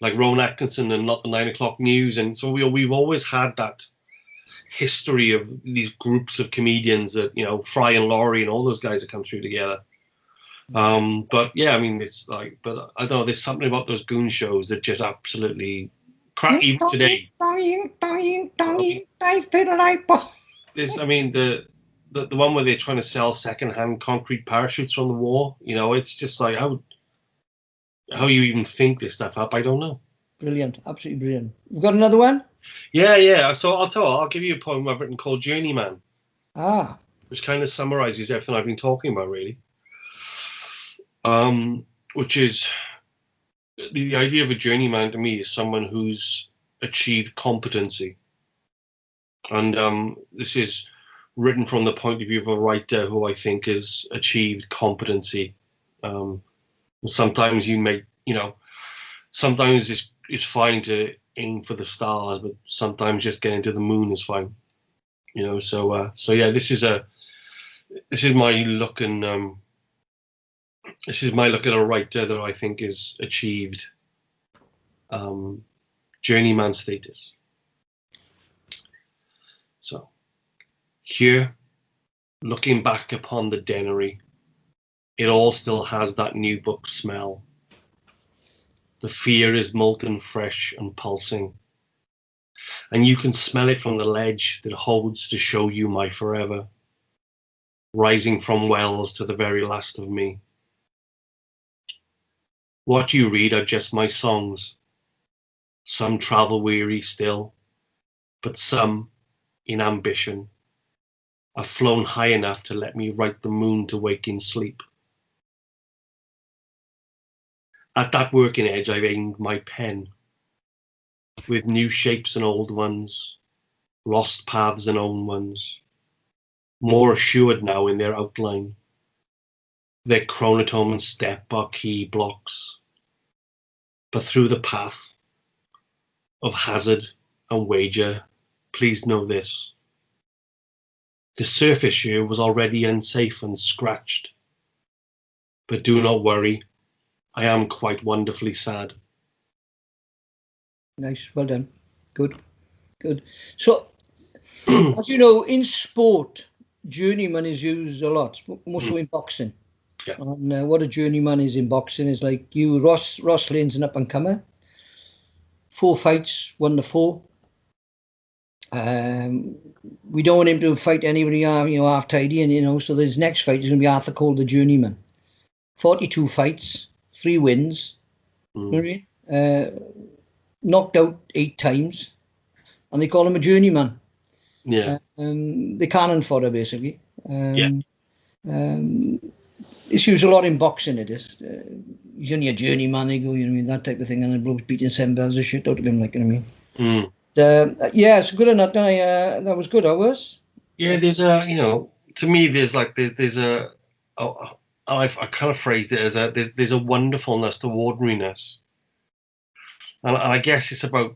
like Rowan Atkinson and Not the 9 O'Clock News, and so we've always had that history of these groups of comedians that, you know, Fry and Laurie and all those guys that come through together. But yeah, I mean, it's like, but I don't know, there's something about those Goon shows that just absolutely crack even today. There's, I mean, the one where they're trying to sell secondhand concrete parachutes from the war, you know, it's just like, how you even think this stuff up, I don't know. Brilliant, absolutely brilliant. We've got another one? Yeah. So I'll give you a poem I've written called Journeyman. Which kind of summarizes everything I've been talking about, really. Which is the idea of a journeyman to me is someone who's achieved competency. And this is written from the point of view of a writer who I think has achieved competency. Sometimes sometimes it's fine to aim for the stars, but sometimes just getting to the moon is fine. So yeah, this is my look, and this is my look at a writer that I think has achieved journeyman status. So here, looking back upon the deanery, it all still has that new book smell. The fear is molten fresh and pulsing, and you can smell it from the ledge that holds to show you my forever, rising from wells to the very last of me. What you read are just my songs, some travel weary still, but some, in ambition, have flown high enough to let me write the moon to wake in sleep. At that working edge I've aimed my pen, with new shapes and old ones, lost paths and own ones, more assured now in their outline. Their chronotome and step are key blocks, but through the path of hazard and wager, please know this. The surface here was already unsafe and scratched, but do not worry, I am quite wonderfully sad. Nice, well done. Good. So, as you know, in sport, journeyman is used a lot, more so in boxing. Yeah. And what a journeyman is in boxing is like you, Ross Lane's an up-and-comer. 4 fights, won the 4. We don't want him to fight anybody, half tidy, and so his next fight is going to be Arthur Cole, the journeyman. 42 fights, 3 wins. Knocked out 8 times, and they call him a journeyman. Yeah. The cannon fodder, basically. It's used a lot in boxing, it is. He's only a journeyman, they go, that type of thing, and the bloke's beating 7 bells of shit out of him, like, yeah, it's good enough. That was good, hours. Yeah, there's to me, there's I kind of phrased it as there's a wonderfulness to ordinariness. And I guess it's about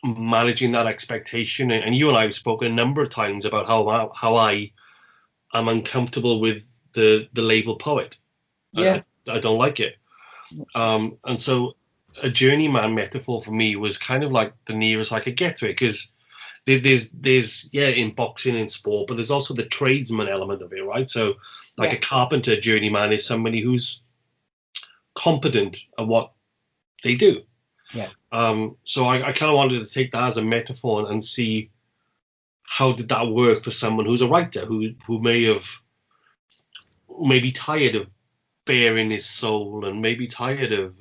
managing that expectation. And you and I have spoken a number of times about how I am uncomfortable with the label poet. Yeah. I don't like it. And so a journeyman metaphor for me was kind of like the nearest I could get to it, because there's in boxing and sport, but there's also the tradesman element of it, right? So like a carpenter journeyman is somebody who's competent at what they do. Yeah. So I kind of wanted to take that as a metaphor and see how did that work for someone who's a writer who may be tired of bearing his soul, and maybe tired of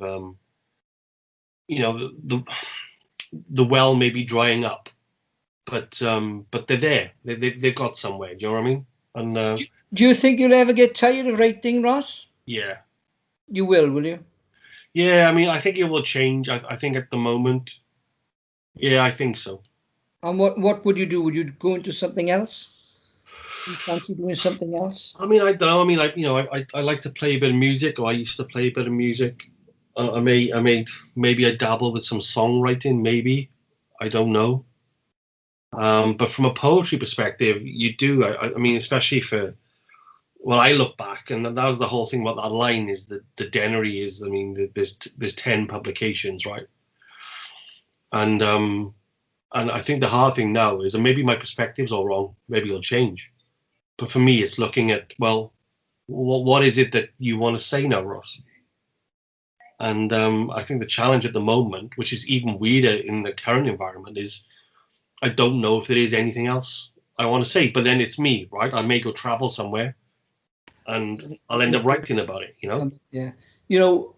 the well may be drying up, but they're there. They've got somewhere. Do you know what I mean? And do you think you'll ever get tired of writing, Ross? Yeah. You will you? Yeah, I mean, I think it will change. I think at the moment, yeah, I think so. And what would you do? Would you go into something else? Do you fancy doing something else? I mean, I don't know. I mean, I like to play a bit of music, or I used to play a bit of music. Maybe I dabble with some songwriting. Maybe, I don't know. But from a poetry perspective, you do. I mean, especially for. Well, I look back, and that was the whole thing about that line is that the deanery is. I mean, there's 10 publications, right? And I think the hard thing now is, and maybe my perspective's all wrong. Maybe it'll change. But for me, it's looking at, well, what is it that you want to say now, Ross? And I think the challenge at the moment, which is even weirder in the current environment, is I don't know if there is anything else I want to say. But then it's me, right? I may go travel somewhere, and I'll end up writing about it, Yeah.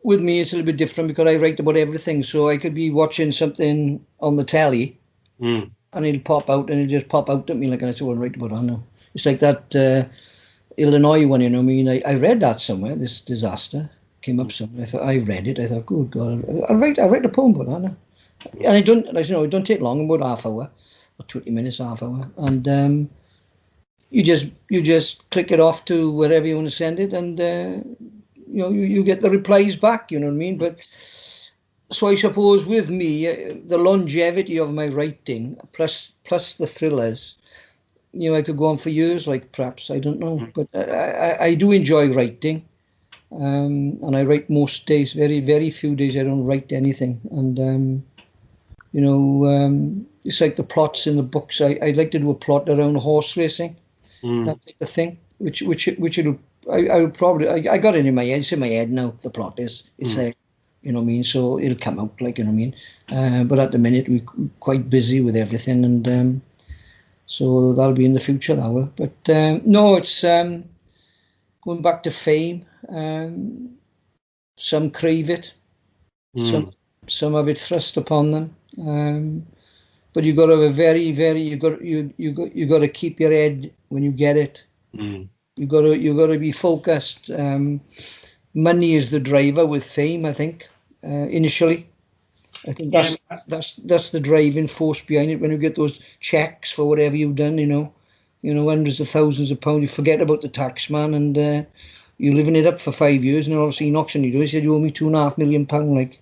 With me, it's a little bit different because I write about everything. So I could be watching something on the telly, and it'll pop out, and it'll just pop out at me, like, and I say, well, I'll write about it. I know. It's like that Illinois one, I read that somewhere, this disaster came up somewhere. I thought, I read it. I thought, good God, I'll write a poem about that now. And it don't take long, about half hour. or 20 minutes, half hour, and you just click it off to wherever you want to send it, and you get the replies back. You know what I mean? But so I suppose with me, the longevity of my writing plus the thrillers, I could go on for years. Like perhaps I don't know, but I do enjoy writing. And I write most days. Very, very few days I don't write anything. And it's like the plots in the books. I'd like to do a plot around horse racing, that type of thing. Which I would probably. I got it in my head. It's in my head now. The plot is. It's there. You know what I mean? So it'll come out, like, you know what I mean? But at the minute we're quite busy with everything, and so that'll be in the future. That will. But no, it's going back to fame. Some crave it, some have it thrust upon them, but you got to have a very, very you got to keep your head when you get it. You got to be focused. Money is the driver with fame, I think. Initially, I think that's the driving force behind it. When you get those checks for whatever you've done, hundreds of thousands of pounds, you forget about the tax man, and you're living it up for 5 years, and then obviously he knocks on your door. He said, "You owe me £2.5 million." Like,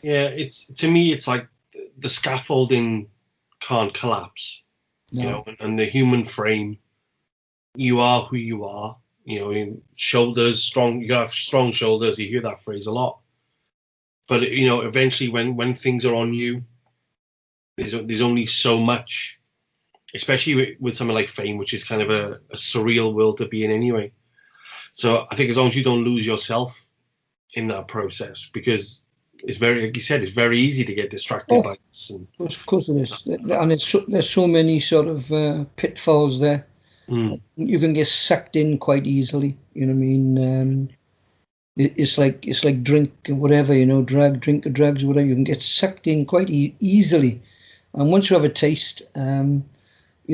yeah, to me, it's like the scaffolding can't collapse, and the human frame. You are who you are. Shoulders strong. You have strong shoulders. You hear that phrase a lot. But eventually, when things are on you, there's only so much, especially with something like fame, which is kind of a surreal world to be in anyway. So I think as long as you don't lose yourself in that process, because it's very, like you said, it's very easy to get distracted by this. Of course it is, and there's so many sort of pitfalls there. You can get sucked in quite easily. You know what I mean? It's like drink whatever, drink or drugs or whatever. You can get sucked in quite easily, and once you have a taste, you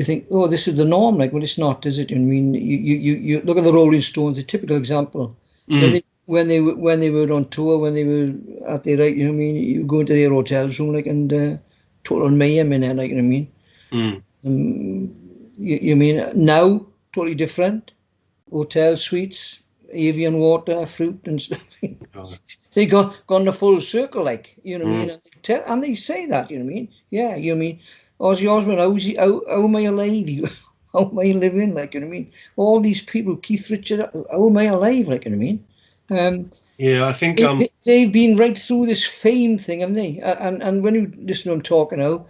think, oh, this is the norm. Like, well, it's not, is it? I mean, you look at the Rolling Stones, a typical example. When they were on tour, when they were at their right, you go into their hotel room, like, and total mayhem in there, like, you know what I mean? You mean now, totally different. Hotel suites, avian water, fruit and stuff. They gone the full circle, like, you know what I mean? And they say that, you know what I mean? Yeah, you know what I mean? Ozzy Osbourne, how am I alive? How am I living? Like, you know what I mean? All these people, Keith Richards, how am I alive? Like, you know what I mean? Yeah, I think they've been right through this fame thing, haven't they? And when you listen to them talking now,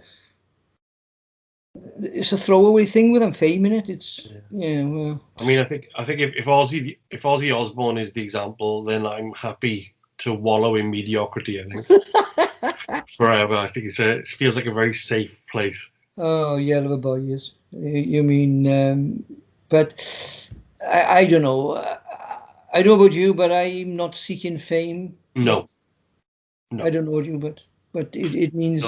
it's a throwaway thing with them, fame in it. It's well. I mean, I think if Ozzy Osbourne is the example, then I'm happy to wallow in mediocrity. I think forever. I think it feels like a very safe place. Oh, yeah, little boy, yes. You mean, but I don't know. I don't know about you, but I'm not seeking fame. No. I don't know about you, but it means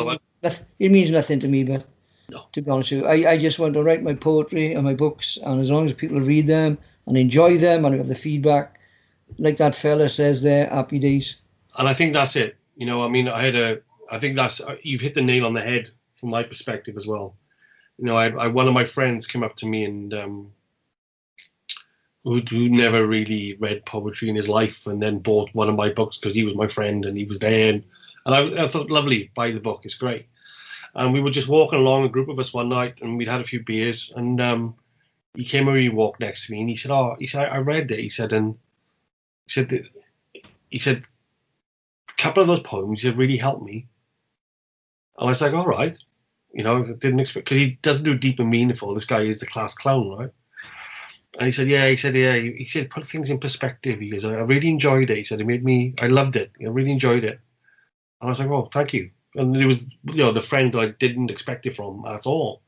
it means nothing to me. But no. To be honest with you, I just want to write my poetry and my books, and as long as people read them and enjoy them and have the feedback, like that fella says there, happy days. And I think that's it. I mean, I think that's, you've hit the nail on the head from my perspective as well. One of my friends came up to me and who never really read poetry in his life, and then bought one of my books because he was my friend and he was there, and I thought, lovely, buy the book, it's great. And we were just walking along, a group of us one night, and we'd had a few beers, and he came over, he walked next to me, and he said, I read it. He said a couple of those poems have really helped me. And I was like, all right, I didn't expect, because he doesn't do deep and meaningful. This guy is the class clown, right? And he said, yeah. He said, put things in perspective. He goes, I really enjoyed it. He said, I loved it. I really enjoyed it. And I was like, oh, thank you. And it was, the friend I didn't expect it from at all.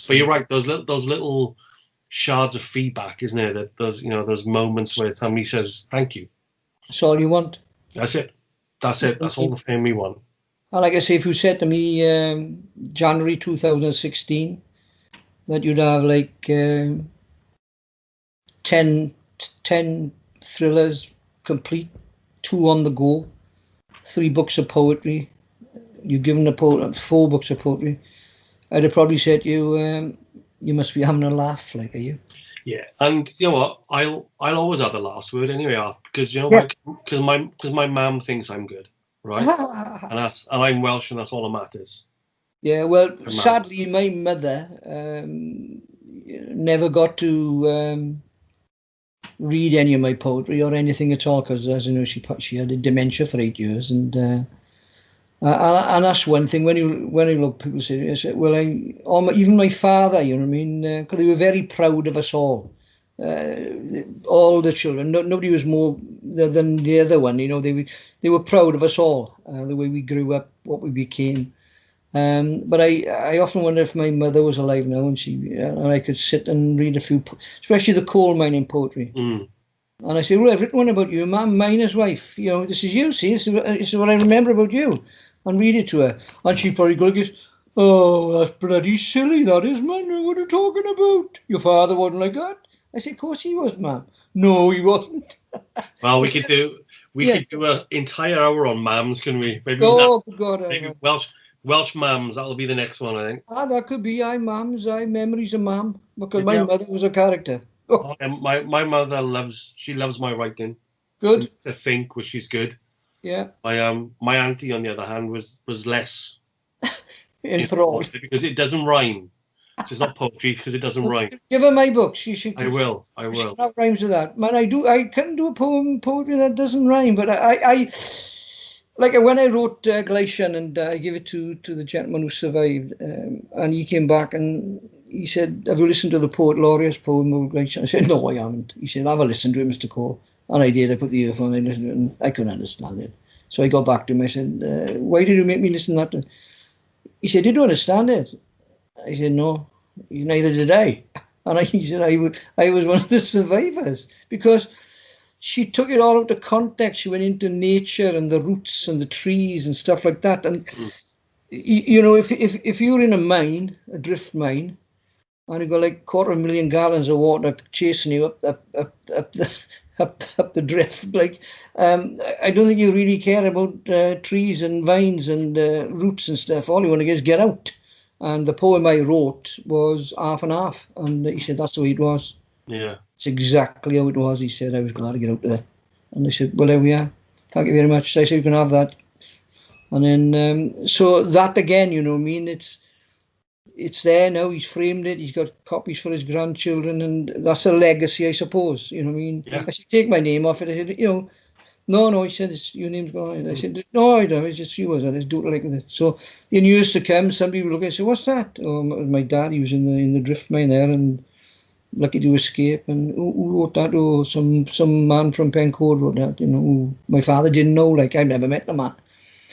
But you're right, those little shards of feedback, isn't there? That those moments where somebody says thank you. That's all you want. That's it. That's all the fame we want. And like I say, if you said to me January 2016 that you'd have like 10 thrillers complete, 2 on the go, 3 books of poetry, you've given 4 books of poetry, I'd have probably said to you, you must be having a laugh, like, are you? Yeah, and you know what? I'll always have the last word anyway, because you know Yeah. because my mum thinks I'm good, right? And I'm Welsh, and that's all that matters. Yeah, well, Her mum. sadly, my mother never got to read any of my poetry or anything at all, because, as you know, she had dementia for 8 years, and that's one thing. When you look, people say, well, even my father, you know what I mean, because they were very proud of us all the children. Nobody was more than the other one, you know. They were proud of us all, the way we grew up, what we became. But I often wonder if my mother was alive now, and I could sit and read a few, especially the coal mining poetry. Mm. And I say, well, I've written one about you, Mum, miner's wife. You know, this is you, see, this is what I remember about you. And read it to her. And she probably goes, oh, that's bloody silly, that is, man. What are you talking about? Your father wasn't like that. I said, of course he was, Mum. No, he wasn't. Well, we could do an entire hour on mums, can we? Maybe oh, God. Maybe Welsh mums, that'll be the next one, I think. That could be. Mums, memories of Mum. Because my mother was a character. Oh. My mother loves my writing. Good. To think, which is good. Yeah. My auntie, on the other hand, was less enthralled because it doesn't rhyme. So it's not poetry because it doesn't rhyme. Give her my books. She should. I will. Have rhymes with that. Man, I couldn't do poetry that doesn't rhyme, but I like when I wrote Glacian, and I gave it to the gentleman who survived, and he came back and he said, have you listened to the Poet Laureate's poem of Glacian? I said, no, I haven't. He said, have a listen to it, Mr. Cole. And I did. I put the earphone, I listened to it, and I couldn't understand it. So I got back to him. I said, why did you make me listen to that? He said, did you understand it? I said, no, neither did I. And he said, I was one of the survivors, because she took it all out of context. She went into nature and the roots and the trees and stuff like that. And, you know, if you're in a mine, a drift mine, and you've got like 250,000 gallons of water chasing you up the drift, like, I don't think you really care about trees and vines and roots and stuff. All you want to is get out. And the poem I wrote was half and half. And he said, that's the way it was. Yeah. It's exactly how it was. He said, I was glad to get out there. And I said, well, there we are. Thank you very much. So I said, you can have that. And then, so that again, you know what I mean? It's there now. He's framed it. He's got copies for his grandchildren. And that's a legacy, I suppose. You know what I mean? Yeah. I said, take my name off it. I said, you know, no, he said, your name's gone. I said, no, I don't. It's just you, wasn't it? Let's do it like that. So in years to come, somebody will look and say, what's that? Oh, my dad, he was in the drift mine there and lucky to escape. And who wrote that? Oh, some man from Pencoed wrote that, you know, who my father didn't know, like I've never met the man.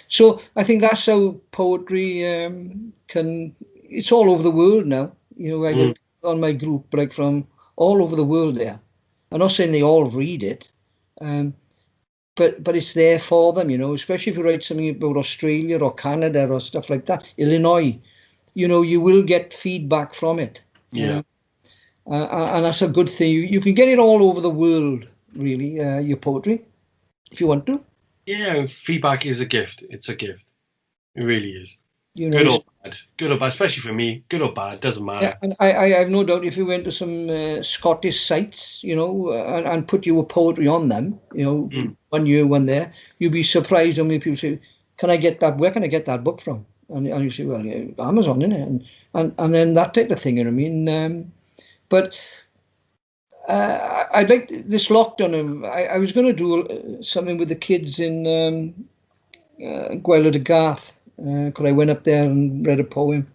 So I think that's how poetry it's all over the world now. You know, I get on my group, like from all over the world there. I'm not saying they all read it, but it's there for them, you know, especially if you write something about Australia or Canada or stuff like that, Illinois, you know, you will get feedback from it. Yeah. And that's a good thing. You can get it all over the world, really, your poetry, if you want to. Yeah, feedback is a gift. It's a gift. It really is. You know, good or bad, especially for me, good or bad, doesn't matter. Yeah, and I have no doubt if you went to some Scottish sites, you know, and put your poetry on them, you know, 1 year, one there, you'd be surprised how many people say, can I get that, where can I get that book from? And you say, well, yeah, Amazon, innit? And then that type of thing, you know what I mean? But I'd like this lockdown. I was going to do something with the kids in Gweler de Garth, because I went up there and read a poem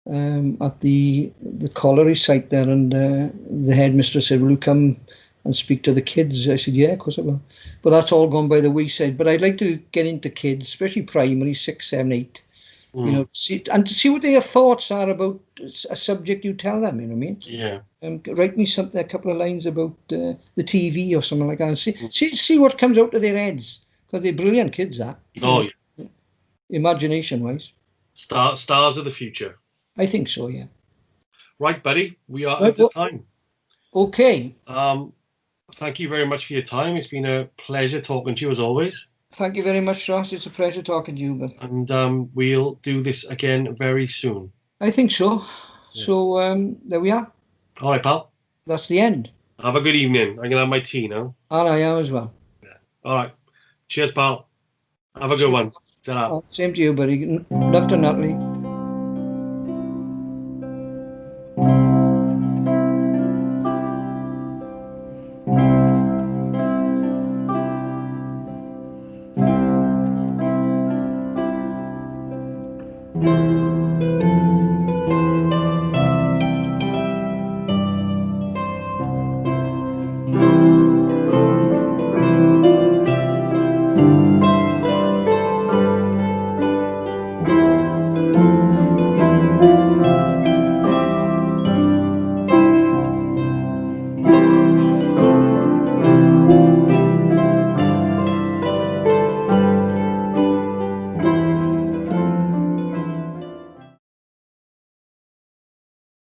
at the colliery site there, and the headmistress said, will you come and speak to the kids? I said, yeah, of course I will. But that's all gone by the wayside. But I'd like to get into kids, especially primary, 6, 7, 8. You know, to see what their thoughts are about a subject you tell them, you know what I mean? Yeah. Write me a couple of lines about the TV or something like that, and see what comes out of their heads, because they're brilliant kids, that. Oh, yeah. Imagination-wise. Stars of the future. I think so, yeah. Right, buddy, we are out of time. Okay. Thank you very much for your time. It's been a pleasure talking to you as always. Thank you very much, Ross. It's a pleasure talking to you. And we'll do this again very soon. I think so. Yes. So there we are. All right, pal. That's the end. Have a good evening. I'm going to have my tea now. And I am as well. Yeah. All right. Cheers, pal. Have a good one. Same to you, buddy. Love to Natalie.